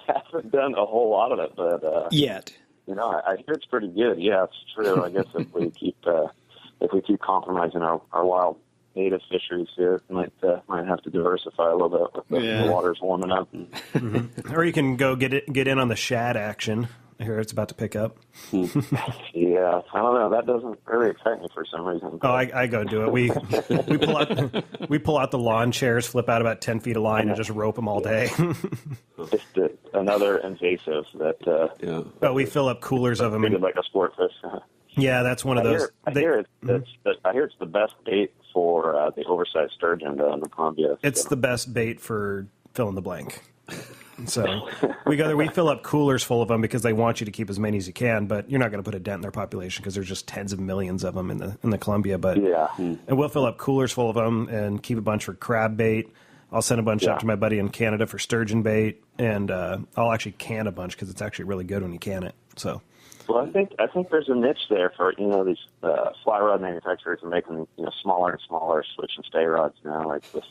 haven't done a whole lot of it, but yet. I hear it's pretty good. Yeah, it's true. I guess if we keep compromising our wild native fisheries here, might have to diversify a little bit with the water's warming up. Mm-hmm. Or you can go get in on the shad action. I hear it's about to pick up. Yeah, I don't know. That doesn't really excite me for some reason. Oh, I go do it. We pull out the lawn chairs, flip out about 10 feet of line, and just rope them all day. Just another invasive that. But we fill up coolers of them. Treated like a sport fish. Yeah, that's one of those. I hear it's the best bait for the oversized sturgeon down in the Columbia. It's the best bait for fill in the blank. So we fill up coolers full of them because they want you to keep as many as you can, but you're not going to put a dent in their population because there's just tens of millions of them in the Columbia. But and we'll fill up coolers full of them and keep a bunch for crab bait. I'll send a bunch up to my buddy in Canada for sturgeon bait, and I'll actually can a bunch because it's actually really good when you can it. So. Well, I think there's a niche there for these fly rod manufacturers are making smaller and smaller switch and stay rods now, like with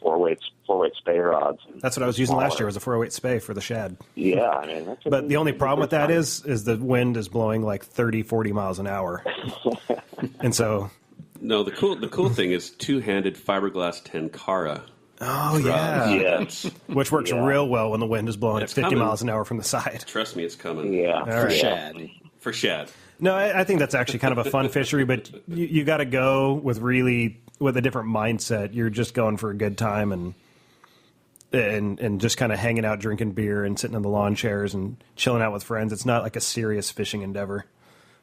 4-weight spay rods. That's what I was using last year was a 4-weight spay for the shad. Yeah, I mean. But the only problem with that is the wind is blowing like 30, 40 miles an hour, and so. No, the cool thing is 2-handed fiberglass tenkara. Oh, yeah. Yes. Which works real well when the wind is blowing at 50 miles an hour from the side. Trust me, it's coming. Yeah. For shad. No, I think that's actually kind of a fun fishery, but you got to go with a different mindset. You're just going for a good time and just kind of hanging out, drinking beer and sitting in the lawn chairs and chilling out with friends. It's not like a serious fishing endeavor.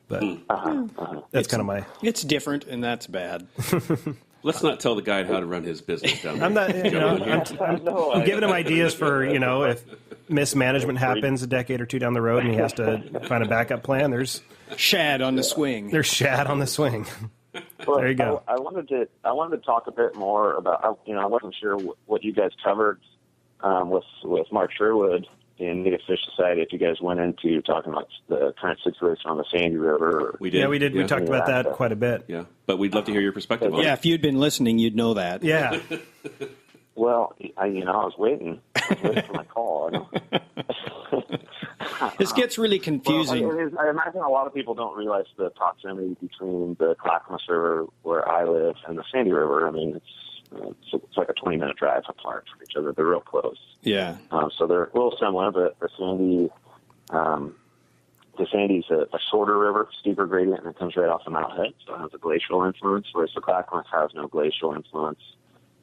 But that's kind of my... It's different, and that's bad. Let's not tell the guy how to run his business down there. I'm not. I'm giving him ideas for if mismanagement happens a decade or two down the road and he has to find a backup plan. There's shad on the swing. There's shad on the swing. Well, there you go. I wanted to talk a bit more about. I wasn't sure what you guys covered with Mark Sherwood in Native Fish Society. If you guys went into talking about the current situation on the Sandy River, we did. Yeah, we did. We talked about that quite a bit. Yeah, but we'd love to hear your perspective on it. Yeah, if you'd been listening, you'd know that. Yeah. Well, I was waiting for my call. This gets really confusing. Well, I imagine a lot of people don't realize the proximity between the Clackamas River, where I live, and the Sandy River. I mean, it's like a 20-minute drive apart from each other. They're real close. Yeah. So they're a little similar, but the Sandy's a shorter river, steeper gradient, and it comes right off the Mount Head, so it has a glacial influence, whereas the Clackamas has no glacial influence.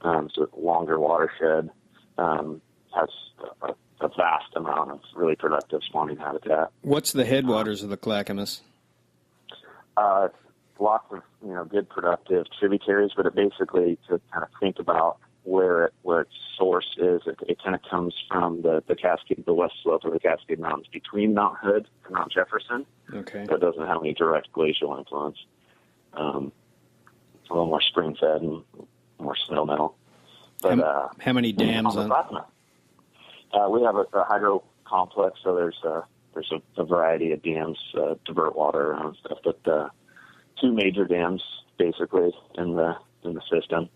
So it's a longer watershed, has a vast amount of really productive spawning habitat. What's the headwaters of the Clackamas? Lots of good productive tributaries, but it basically, to kind of think about where its source is, it kind of comes from the Cascade, the west slope of the Cascade Mountains between Mount Hood and Mount Jefferson. Okay. But it doesn't have any direct glacial influence. It's a little more spring fed and more snow metal. But how many dams on the Clackamas? We have a hydro complex, so there's a variety of dams, divert water around and stuff. But 2 major dams basically in the system,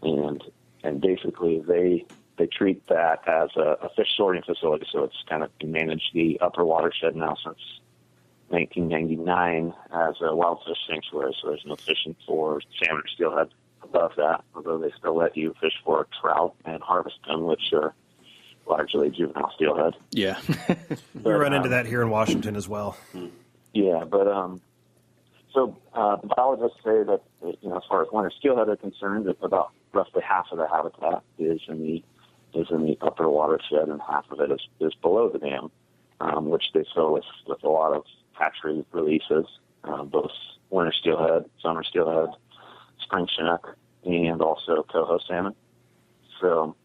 and basically they treat that as a fish sorting facility. So it's kind of managed the upper watershed now since 1999 as a wild fish sanctuary. So there's no fishing for salmon or steelhead above that, although they still let you fish for trout and harvest them, which are largely juvenile steelhead. Yeah. We run into that here in Washington as well. Yeah, but so the biologists say that as far as winter steelhead are concerned, that about roughly half of the habitat is in the upper watershed, and half of it is below the dam, which they fill with a lot of hatchery releases, both winter steelhead, summer steelhead, spring chinook, and also coho salmon. So,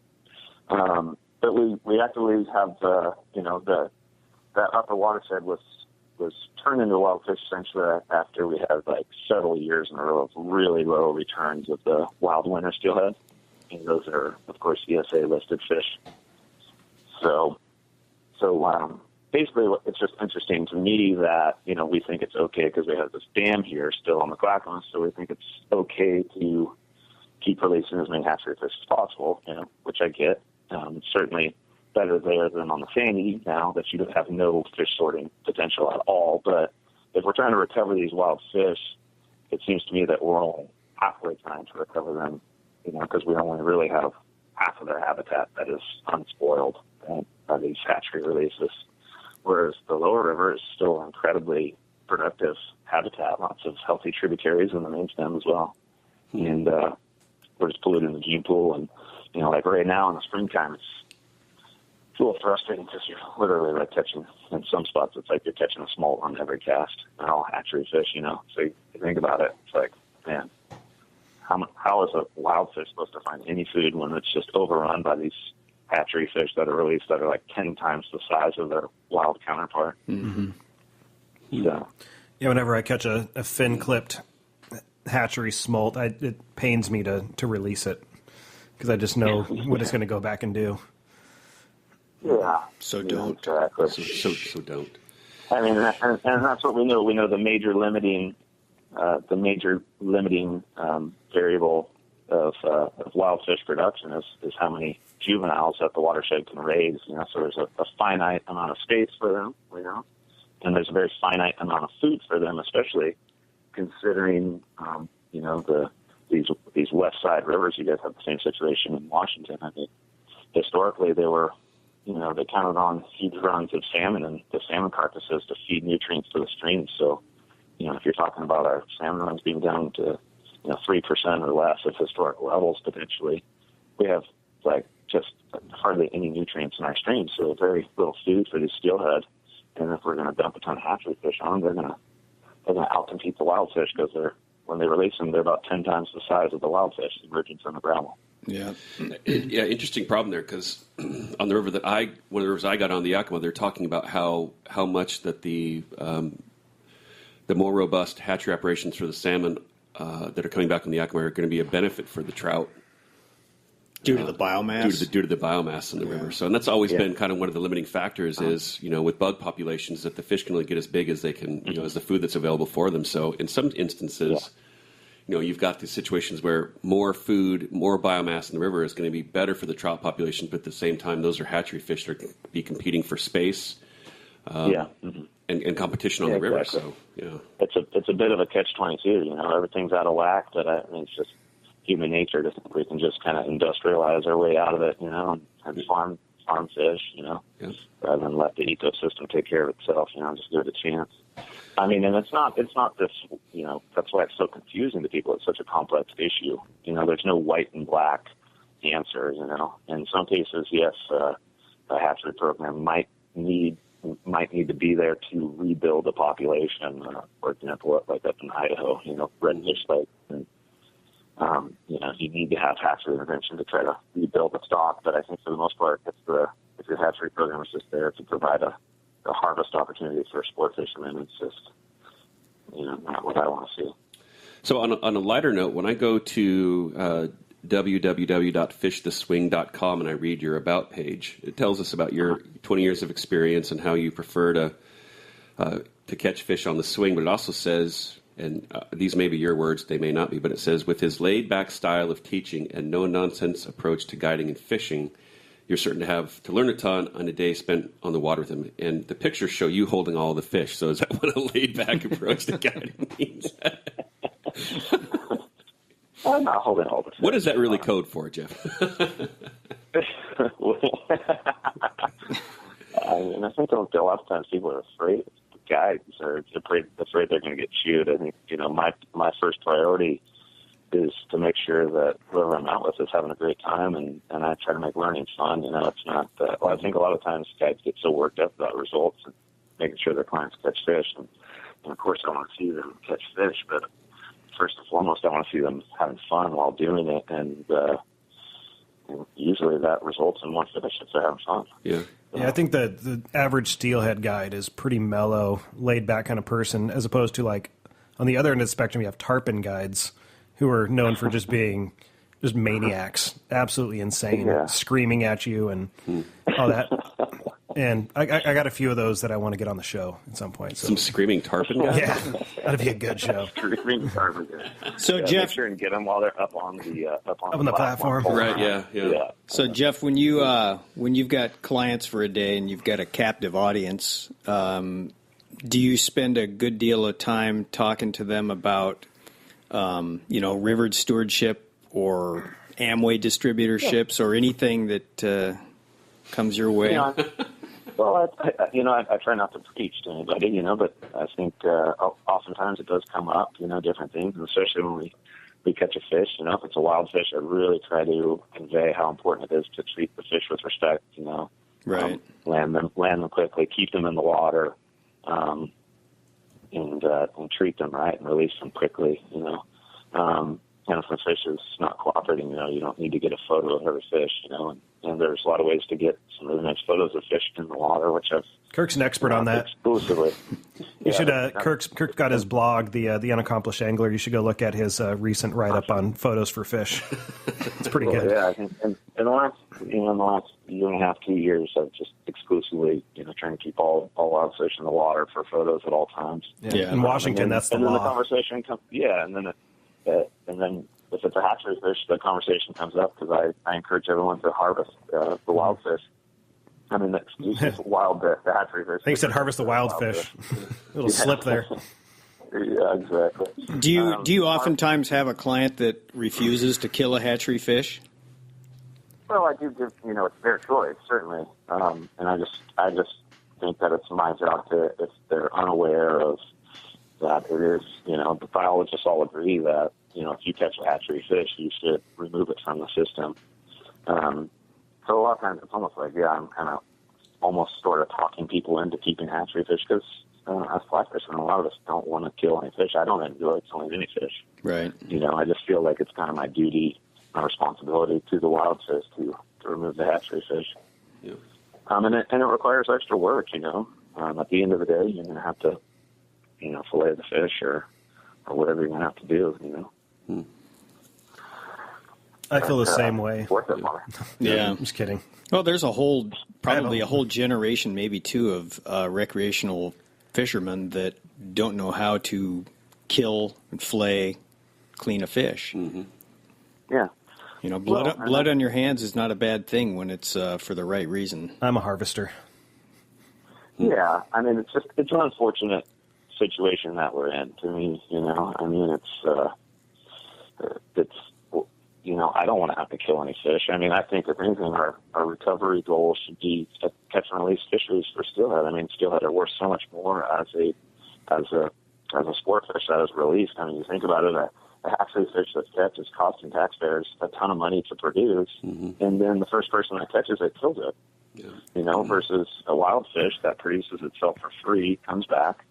but we actively have that upper watershed was was turned into a wild fish sanctuary after we had like several years in a row of really low returns of the wild winter steelhead. And those are, of course, ESA listed fish. So basically, it's just interesting to me that, you know, we think it's okay because we have this dam here still on the Clackamas, so we think it's okay to keep releasing as many hatchery fish as possible, you know, which I get. Certainly better there than on the Fanny now that you have no fish sorting potential at all. But if we're trying to recover these wild fish, it seems to me that we're only halfway trying to recover them, you know, because we only really have half of their habitat that is unspoiled by these hatchery releases. Whereas the lower river is still incredibly productive habitat, lots of healthy tributaries in the main stem as well. And we're just polluting the gene pool. And, you know, like right now in the springtime, it's a little frustrating because you're literally like catching, in some spots, it's like you're catching a small one every cast, and all hatchery fish, you know. So you think about it, it's like, man, how is a wild fish supposed to find any food when it's just overrun by these hatchery fish that are released that are like 10 times the size of their wild counterpart? Mm-hmm. So, yeah, whenever I catch a fin-clipped hatchery smolt, it pains me to release it because I just know what it's going to go back and do. Yeah. So don't. Exactly. So don't. I mean, and that's what we know. We know the major limiting variable of wild fish production is how many juveniles that the watershed can raise. You know, so there's a finite amount of space for them, you know, and there's a very finite amount of food for them, especially considering, you know, these west side rivers. You guys have the same situation in Washington. I mean, historically they were, you know, they counted on huge runs of salmon and the salmon carcasses to feed nutrients to the streams. So, you know, if you're talking about our salmon runs being down to, you know, 3% or less of historic levels potentially, we have like just hardly any nutrients in our streams. So very little food for these steelhead. And if we're going to dump a ton of hatchery fish on them, they're going to outcompete the wild fish because when they release them, they're about 10 times the size of the wild fish emerging from the gravel. Yeah. Yeah, interesting problem there because on the river one of the rivers I got on the Yakima, they're talking about how much that the more robust hatchery operations for the salmon that are coming back on the Yakima are going to be a benefit for the trout. Due to the biomass? Due to the biomass in the river. So, and that's always been kind of one of the limiting factors is, you know, with bug populations that the fish can only get as big as they can, you know, as the food that's available for them. So in some instances, you know, you've got these situations where more food, more biomass in the river is going to be better for the trout population, but at the same time, those are hatchery fish that are going to be competing for space and competition on the river. Exactly. So, you know. It's a bit of a catch-22, you know, everything's out of whack, but I mean, it's just human nature to think we can just kind of industrialize our way out of it, you know, and farm fish, you know, rather than let the ecosystem take care of itself, you know, just give it a chance. I mean, and it's not this, you know, that's why it's so confusing to people. It's such a complex issue. You know, there's no white and black answer, you know. In some cases, yes, a hatchery program might need to be there to rebuild a population. For example, like up in Idaho, you know, redfish lake. And, you know, you need to have hatchery intervention to try to rebuild the stock. But I think for the most part, if your hatchery program is just there to provide a harvest opportunity for sport fishermen, it's just, you know, not what I want to see. So on a lighter note, when I go to www.fishtheswing.com and I read your about page, it tells us about your 20 years of experience and how you prefer to catch fish on the swing. But it also says, and these may be your words, they may not be, but it says, with his laid-back style of teaching and no-nonsense approach to guiding and fishing, you're certain to learn a ton on a day spent on the water with him. And the pictures show you holding all the fish. So is that what a laid-back approach to guiding means? I'm not holding all the fish. What is that really code for, Jeff? I mean, I think a lot of times people are afraid of guides or afraid they're going to get chewed. I think, you know, my first priority is to make sure that whoever I'm out with is having a great time, and I try to make learning fun. You know, it's not. I think a lot of times guides get so worked up about results and making sure their clients catch fish, and of course I want to see them catch fish, but first and foremost I want to see them having fun while doing it, and usually that results in more fish if they're having fun. Yeah. Yeah, I think the average steelhead guide is pretty mellow, laid back kind of person, as opposed to like on the other end of the spectrum, you have tarpon guides who are known for just being just maniacs, absolutely insane, screaming at you and all that. And I got a few of those that I want to get on the show at some point. So. Some screaming tarpon guys? Yeah, that'd be a good show. Screaming tarpon guys. So, Jeff, make sure and get them while they're up on the platform. Right? Yeah. So, Jeff, when you've got clients for a day and you've got a captive audience, do you spend a good deal of time talking to them about, rivered stewardship or Amway distributorships or anything that comes your way? Well, I try not to preach to anybody, but I think oftentimes it does come up, different things, and especially when we catch a fish, if it's a wild fish, I really try to convey how important it is to treat the fish with respect, Right. Land them quickly, keep them in the water, and treat them right and release them quickly, And if a fish is not cooperating, you don't need to get a photo of every fish, and there's a lot of ways to get some really nice photos of fish in the water, which Kirk's an expert on that. Exclusively. You should. Kirk's got his blog, the Unaccomplished Angler. You should go look at his recent write-up on photos for fish. It's pretty good. Yeah, I think in the last year and a half, 2 years, I've just exclusively trying to keep all wild fish in the water for photos at all times. Yeah. In Washington, that's the law. And then the conversation comes. Yeah, and then if it's a hatchery fish, the conversation comes up because I encourage everyone to harvest the wild fish. I mean, the wild the hatchery fish. I think you said harvest the wild fish. Little slip there. Yeah, exactly. Do you oftentimes have a client that refuses to kill a hatchery fish? Well, I do give it's their choice certainly, and I just think that it's my job to, if they're unaware of that, it is the biologists all agree that if you catch a hatchery fish, you should remove it from the system. So a lot of times it's almost like, I'm kind of almost sort of talking people into keeping hatchery fish because as fly fishermen, a lot of us don't want to kill any fish. I don't enjoy killing any fish. Right. I just feel like it's kind of my duty, my responsibility to the wild fish to remove the hatchery fish. Yeah. And it requires extra work, At the end of the day, you're going to have to, fillet the fish or whatever you're going to have to do, I feel the same way. Worth it, Yeah. I'm just kidding. Well, there's probably a whole generation, maybe two, of recreational fishermen that don't know how to kill and fillet, clean a fish. Mm-hmm. Yeah. Blood on your hands is not a bad thing when it's for the right reason. I'm a harvester. Yeah, I mean, it's an unfortunate situation that we're in. To me, I mean, it's I don't want to have to kill any fish. I mean, I think if anything, our recovery goal should be to catch and release fisheries for steelhead. I mean, steelhead are worth so much more as a sport fish that is released. I mean, you think about it, a hatchery fish that's kept is costing taxpayers a ton of money to produce, and then the first person that catches it kills it. Yeah. Versus a wild fish that produces itself for free, comes back.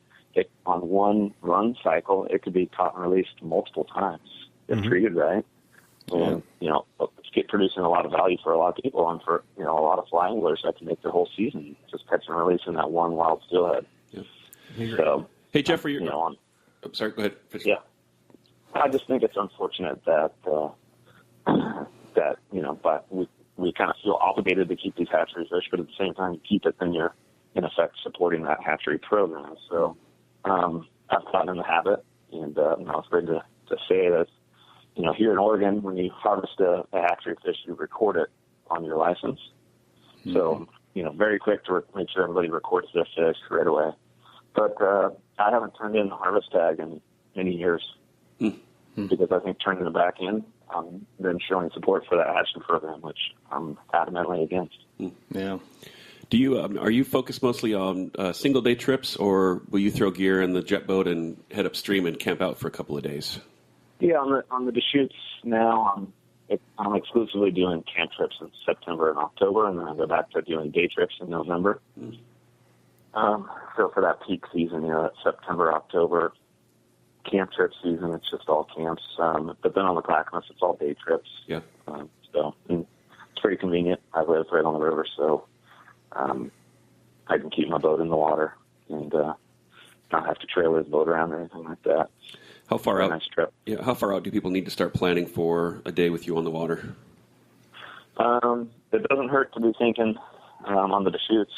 On one run cycle, it could be caught and released multiple times if treated right. And, it's producing a lot of value for a lot of people and for, a lot of fly anglers that can make their whole season just catching and releasing that one wild steelhead. Yeah. So, hey, Jeff, I'm sorry, go ahead. Yeah. I just think it's unfortunate that, but we kind of feel obligated to keep these hatchery fish, but at the same time you keep it, then you're, in effect, supporting that hatchery program. So I've gotten in the habit, and I'm not afraid to say that, here in Oregon, when you harvest a hatchery fish, you record it on your license. Mm-hmm. So, very quick to make sure everybody records their fish right away. But I haven't turned in the harvest tag in many years because I think turning it back in, then showing support for that hatchery program, which I'm adamantly against. Yeah. Do you are you focused mostly on single day trips, or will you throw gear in the jet boat and head upstream and camp out for a couple of days? Yeah, on the Deschutes now, I'm exclusively doing camp trips in September and October, and then I go back to doing day trips in November. So for that peak season, that September, October camp trip season, it's just all camps. But then on the Clackamas, it's all day trips. Yeah. So it's pretty convenient. I live right on the river, so I can keep my boat in the water and not have to trailer the boat around or anything like that. How far out? Nice trip. Yeah, how far out do people need to start planning for a day with you on the water? It doesn't hurt to be thinking on the Deschutes,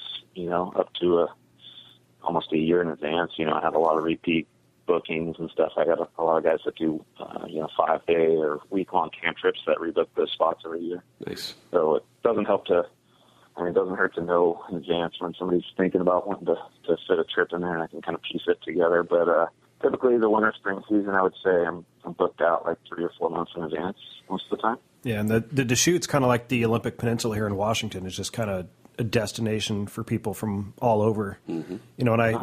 up to almost a year in advance. I have a lot of repeat bookings and stuff. I got a lot of guys that do 5-day or week-long camp trips that rebook those spots every year. Nice. So it doesn't hurt to know in advance when somebody's thinking about wanting to fit a trip in there, and I can kind of piece it together. But typically the winter, spring season, I would say I'm booked out like 3 or 4 months in advance most of the time. Yeah, and the Deschutes, kind of like the Olympic Peninsula here in Washington, is just kind of a destination for people from all over. Mm-hmm.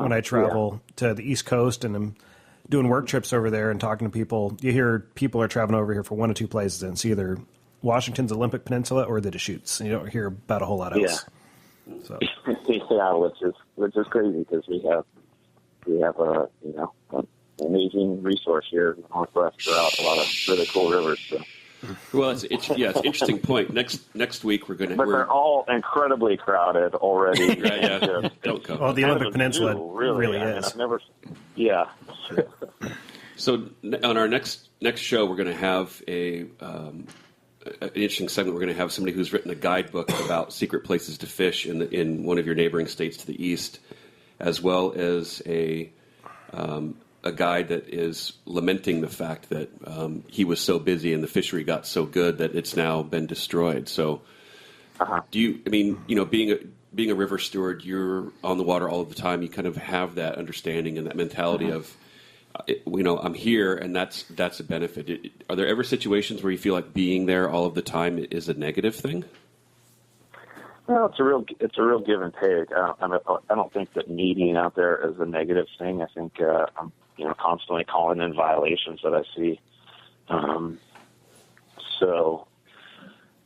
When I travel to the East Coast and I'm doing work trips over there and talking to people, you hear people are traveling over here for one of two places, and it's either Washington's Olympic Peninsula or the Deschutes. And you don't hear about a whole lot else. Yeah. So. Yeah, which is crazy because we have an amazing resource here in the Northwest throughout a lot of really cool rivers. So. Well, it's an interesting point. Next week we're they're all incredibly crowded already. Yeah. Don't come. Well, the Olympic Peninsula really is. I've never. Yeah. So on our next show, we're going to have an interesting segment. We're going to have somebody who's written a guidebook about secret places to fish in one of your neighboring states to the east, as well as a guide that is lamenting the fact that he was so busy and the fishery got so good that it's now been destroyed. So, do you? I mean, being a river steward, you're on the water all of the time. You kind of have that understanding and that mentality of, I'm here, and that's a benefit. Are there ever situations where you feel like being there all of the time is a negative thing? Well, it's a real give and take. I don't think that me being out there is a negative thing. I think I'm constantly calling in violations that I see.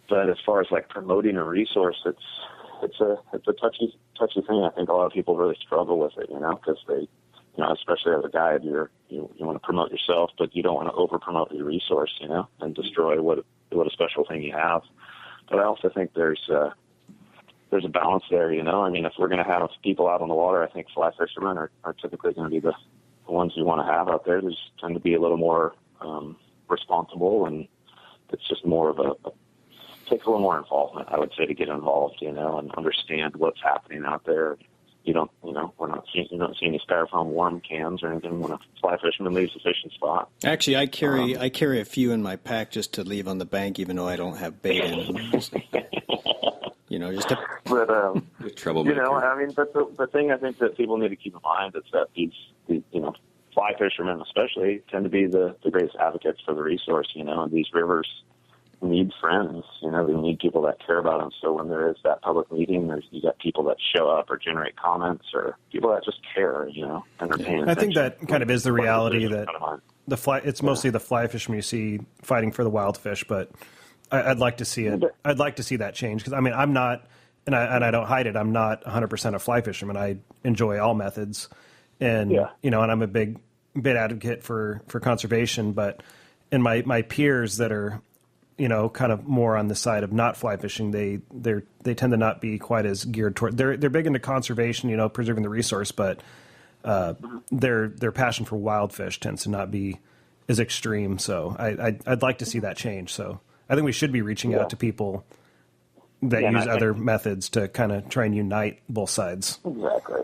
But as far as like promoting a resource, it's a touchy thing. I think a lot of people really struggle with it, because they, especially as a guide, you want to promote yourself, but you don't want to over promote your resource, and destroy what a special thing you have. But I also think there's a balance there, I mean, if we're going to have people out on the water, I think fly fishermen are typically going to be the ones you want to have out there. They just tend to be a little more responsible, and it's just more of takes a little more involvement, I would say, to get involved, and understand what's happening out there. You don't see any styrofoam worm cans or anything when a fly fisherman leaves a fishing spot. Actually, I carry a few in my pack just to leave on the bank, even though I don't have bait in them. Just to... But troublemaker. I mean, but the thing I think that people need to keep in mind is that these fly fishermen especially tend to be the greatest advocates for the resource, and these rivers need friends, they need people that care about them. So when there is that public meeting, you got people that show up or generate comments, or people that just care, and are paying attention. I think that kind of is the reality that it's mostly the fly fishermen you see fighting for the wild fish, but I'd like to see it. I'd like to see that change, because I mean, I'm not, and I don't hide it, I'm not 100% a fly fisherman. I enjoy all methods, and and I'm a big advocate for conservation. But in my peers that are kind of more on the side of not fly fishing, they tend to not be quite as geared toward. They're big into conservation, preserving the resource, but their passion for wild fish tends to not be as extreme. So I'd like to see that change. So I think we should be reaching out to people that use other methods to kind of try and unite both sides. Exactly.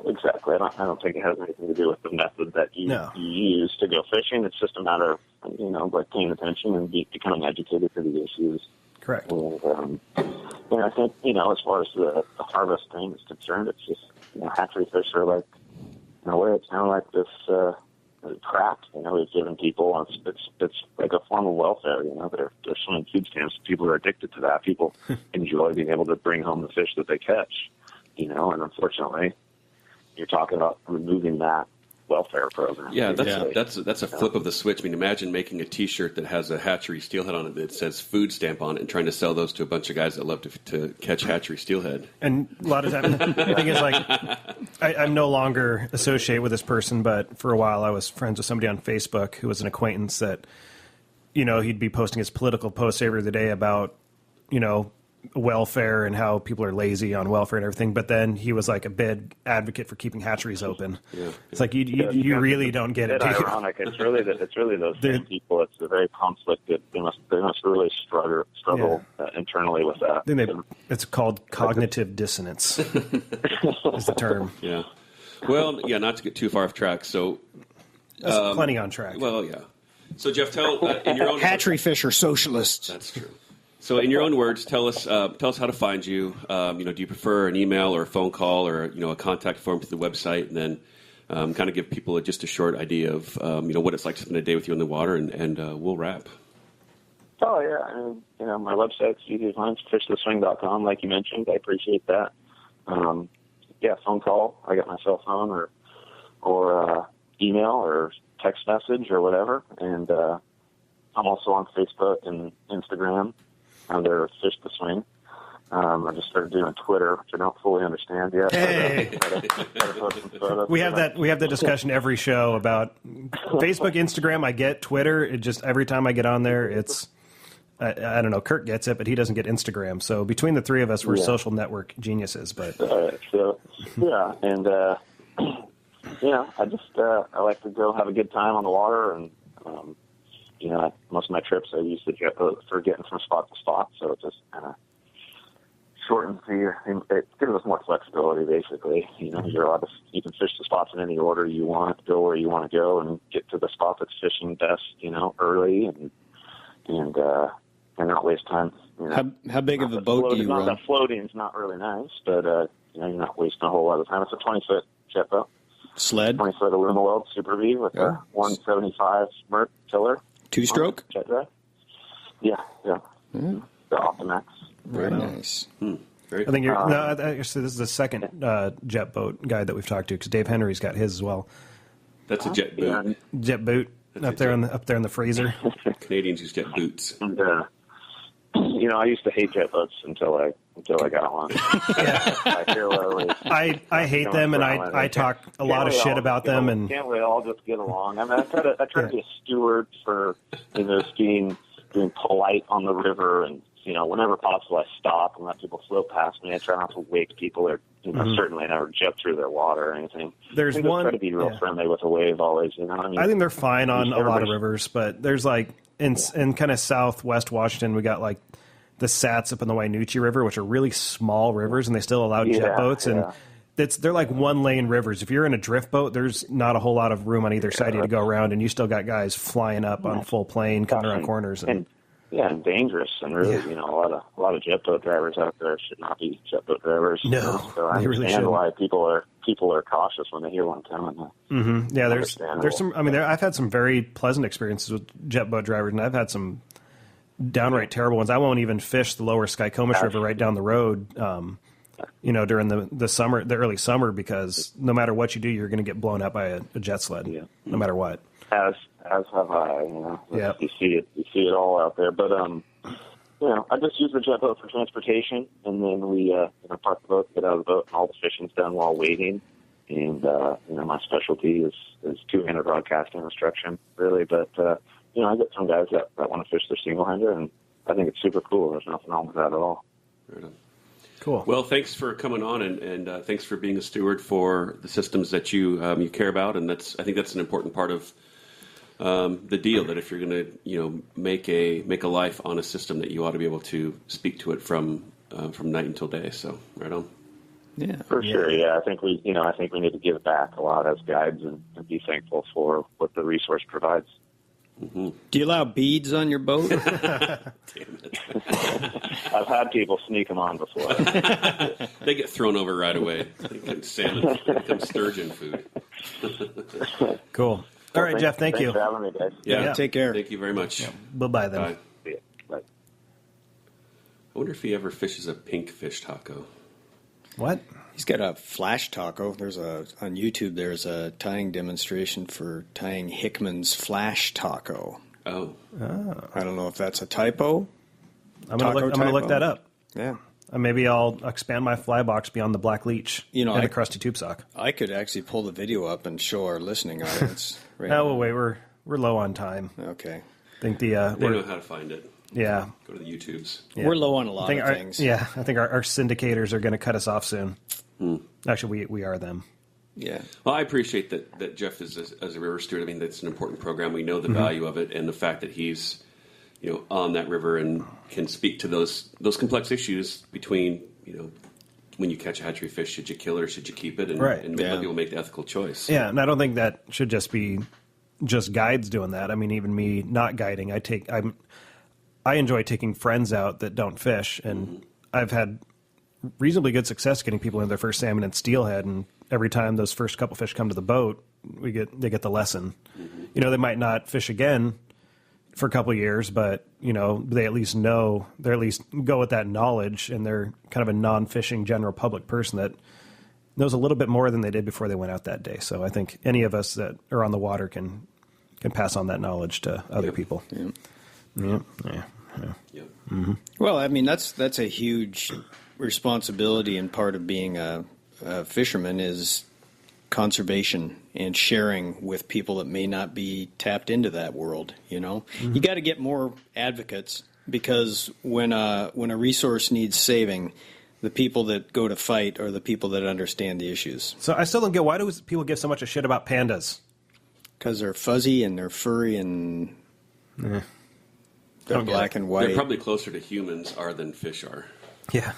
I don't think it has anything to do with the method that you use to go fishing. It's just a matter of, like paying attention and becoming educated for the issues. Correct. And I think, as far as the harvest thing is concerned, it's just, hatchery fish are like, in a way, it's kind of like this crack, we've given people. It's like a form of welfare, There's so many food stamps. People are addicted to that. People enjoy being able to bring home the fish that they catch, and unfortunately, you're talking about removing that welfare program. Yeah, that's a flip of the switch. I mean, imagine making a T-shirt that has a hatchery steelhead on it that says food stamp on it, and trying to sell those to a bunch of guys that love to catch hatchery steelhead. And a lot of times, the thing is, like, I'm no longer associated with this person, but for a while I was friends with somebody on Facebook who was an acquaintance that, he'd be posting his political posts every other day about, welfare and how people are lazy on welfare and everything, but then he was like a big advocate for keeping hatcheries open. Yeah. It's like you really don't get it. It's ironic. It's really those same people. It's a very conflicted. They must really struggle internally with that. I think it's called cognitive dissonance. Is the term? Yeah. Well, yeah. Not to get too far off track. So that's plenty on track. Well, yeah. So Jeff, tell in your own hatchery fish are socialists. That's true. So, in your own words, tell us how to find you. Do you prefer an email or a phone call or a contact form to the website, and then kind of give people just a short idea of what it's like to spend a day with you in the water, and we'll wrap. Oh yeah, I mean, my website's easy to find, fishtheswing.com, like you mentioned. I appreciate that. Phone call. I got my cell phone or email or text message or whatever, and I'm also on Facebook and Instagram under Fish the Swing. I just started doing Twitter, which I don't fully understand yet. Hey. We have that discussion every show about Facebook, Instagram. I get Twitter. It just every time I get on there, it's I don't know. Kurt gets it, but he doesn't get Instagram. So between the three of us, we're social network geniuses. But I like to go have a good time on the water, and most of my trips I use the jet boat for getting from spot to spot, so it just kind of shortens it gives us more flexibility, basically. You can fish the spots in any order you want, go where you want to go, and get to the spot that's fishing best, early, and not waste time. How big of a boat do you run? The floating's not really nice, but you're not wasting a whole lot of time. It's a 20-foot jet boat. Sled? 20-foot Aluminum Weld Super V with a 175 Merc tiller. Two-stroke? Jet drive. Yeah. The Optimax. Very nice. Very cool. I think this is the second jet boat guy that we've talked to, because Dave Henry's got his as well. That's a jet boot. Yeah. Jet boot up there in the Fraser. Canadians use jet boots. And I used to hate jet boats until I got one. I hate them, and I talk a lot of shit about them. And can't we all just get along? I mean, I try to be a steward for being polite on the river, and whenever possible, I stop and let people float past me. I try not to wake people, or certainly never jet through their water or anything. There's one. Try to be real friendly with a wave always. I think they're fine on a lot of rivers, but there's like in kind of southwest Washington, we got like the Sats up in the Wainuchi River, which are really small rivers, and they still allow jet boats. And they're like one-lane rivers. If you're in a drift boat, there's not a whole lot of room on either side of you to go around, and you still got guys flying up on full plane, coming around corners. And dangerous, and really, a lot of jet boat drivers out there should not be jet boat drivers. No, so I understand why people are cautious when they hear one coming. Mm-hmm. Yeah, there's some. I mean, I've had some very pleasant experiences with jet boat drivers, and I've had some downright terrible ones. I won't even fish the lower Skykomish River right down the road, during the early summer, because no matter what you do, you're going to get blown up by a jet sled, no matter what. As have I, You see it all out there. But I just use the jet boat for transportation, and then we park the boat, get out of the boat, and all the fishing's done while waiting. And my specialty is two-handed rod casting instruction, really. But I get some guys that want to fish their single-hander, and I think it's super cool. There's nothing wrong with that at all. Right on. Cool. Well, thanks for coming on, and thanks for being a steward for the systems that you care about, and I think that's an important part of the deal. That if you're going to make a life on a system, that you ought to be able to speak to it from night until day. So right on. Yeah, for sure. Yeah, I think we need to give back a lot as guides and be thankful for what the resource provides. Mm-hmm. Do you allow beads on your boat? Damn it. I've had people sneak them on before. They get thrown over right away. They become salmon, become sturgeon food. Cool. All right, Jeff, thank you. Thanks for having me, guys. Yeah, take care. Thank you very much. Yeah. Bye-bye then. Bye. See ya. Bye. I wonder if he ever fishes a pink fish taco. What? He's got a flash taco. On YouTube. There's a tying demonstration for tying Hickman's flash taco. Oh. I don't know if that's a typo. I'm gonna look that up. Yeah. Maybe I'll expand my fly box beyond the black leech and the crusty tube sock. I could actually pull the video up and show our listening audience. Right. Oh, wait, we're low on time. Okay. I think they know how to find it. Yeah. Go to the YouTubes. Yeah. We're low on a lot of things. Yeah, I think our syndicators are going to cut us off soon. Actually, we are them. Yeah. Well, I appreciate that Jeff is as a river steward. I mean, that's an important program. We know the value of it, and the fact that he's, on that river and can speak to those complex issues between, when you catch a hatchery fish, should you kill it or should you keep it, and let people make the ethical choice. Yeah, and I don't think that should just be just guides doing that. I mean, even me not guiding, I enjoy taking friends out that don't fish, and I've had reasonably good success getting people into their first salmon and steelhead, and every time those first couple fish come to the boat, they get the lesson. They might not fish again for a couple of years, but they at least know, they at least go with that knowledge, and they're kind of a non-fishing general public person that knows a little bit more than they did before they went out that day. So I think any of us that are on the water can pass on that knowledge to other people. Yeah. Well, I mean, that's a huge responsibility, and part of being a fisherman is conservation and sharing with people that may not be tapped into that world. You got to get more advocates, because when a resource needs saving, the people that go to fight are the people that understand the issues. So I still don't get, why do people give so much a shit about pandas? Because they're fuzzy and they're furry and they're black and white. They're probably closer to humans than fish are. Yeah,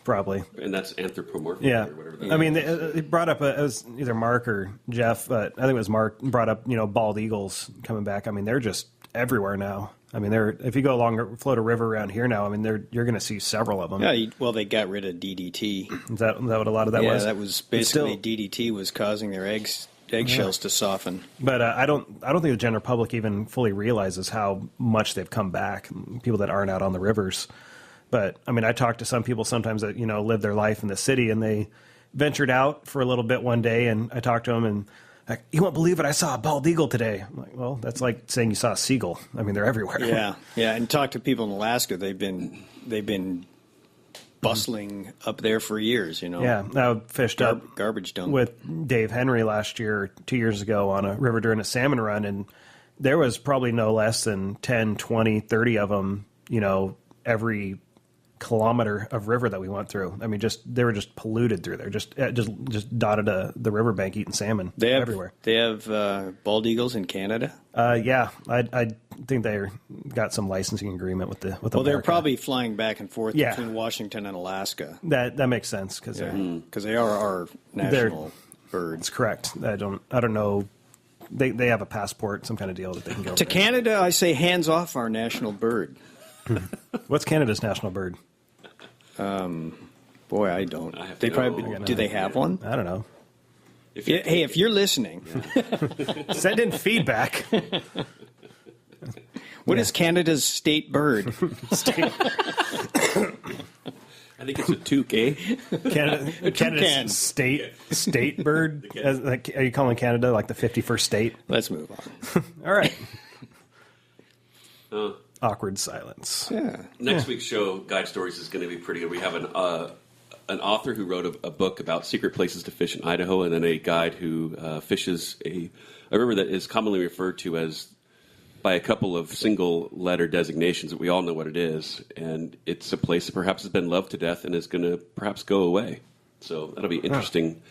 probably. And that's anthropomorphic. Yeah. Or whatever that I mean, is. it brought up, it was either Mark or Jeff, but I think it was Mark, brought up, bald eagles coming back. I mean, they're just everywhere now. I mean, if you go float a river around here now, I mean, you're going to see several of them. Yeah, well, they got rid of DDT. Is that what a lot of that was? Yeah, that was basically DDT was causing their eggshells to soften. But I don't think the general public even fully realizes how much they've come back. People that aren't out on the rivers. But I mean, I talk to some people sometimes that live their life in the city, and they ventured out for a little bit one day, and I talked to them, and like, you won't believe it, I saw a bald eagle today. I'm like, well, that's like saying you saw a seagull. I mean, they're everywhere. Yeah, and talk to people in Alaska. They've been bustling up there for years. Yeah, I fished up garbage dump with Dave Henry last year, 2 years ago, on a river during a salmon run, and there was probably no less than 10, 20, 30 of them. Every kilometer of river that we went through. I mean, they were just polluted through there. Just dotted the riverbank eating salmon everywhere. They have bald eagles in Canada. Yeah, I think they got some licensing agreement with the. Well, they're probably flying back and forth between Washington and Alaska. That makes sense because they are our national bird. That's correct. I don't know. They have a passport, some kind of deal that they can go to Canada. I say hands off our national bird. What's Canada's national bird? Boy, I don't. They probably do. They have one? I don't know. If you're listening, send in feedback. What is Canada's state bird? I think it's a toucan. Canada's state bird. Are you calling Canada like the 51st state? Let's move on. All right. Awkward silence. Yeah. Next week's show, Guide Stories, is going to be pretty good. We have an author who wrote a book about secret places to fish in Idaho, and then a guide who fishes a river that is commonly referred to as by a couple of single-letter designations that we all know what it is, and it's a place that perhaps has been loved to death and is going to perhaps go away. So that'll be interesting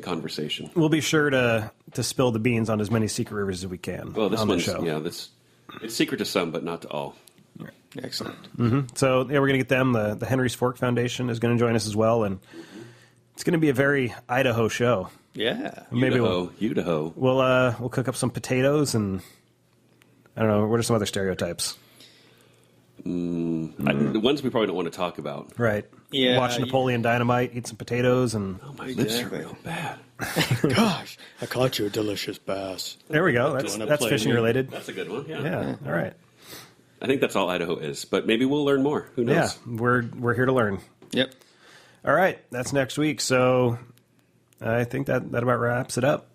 conversation. We'll be sure to spill the beans on as many secret rivers as we can. Well, this on one's the show. It's secret to some, but not to all. Excellent. Mm-hmm. So we're going to get them. The Henry's Fork Foundation is going to join us as well, and it's going to be a very Idaho show. Yeah, maybe Idaho. We'll cook up some potatoes, and I don't know. What are some other stereotypes? The ones we probably don't want to talk about. Right. Yeah. Watch Napoleon Dynamite, eat some potatoes, and my lips are real bad. Gosh, I caught you a delicious bass. There we go. That's fishing related. That's a good one. Yeah. All right. I think that's all Idaho is, but maybe we'll learn more. Who knows? Yeah, we're here to learn. Yep. All right, that's next week. So I think that about wraps it up.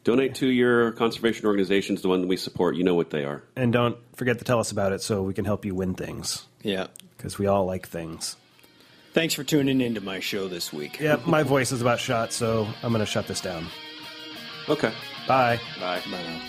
Donate to your conservation organizations, the one that we support. You know what they are. And don't forget to tell us about it so we can help you win things. Yeah. Because we all like things. Thanks for tuning into my show this week. Yeah, my voice is about shot, so I'm going to shut this down. Okay. Bye. Bye. Bye now.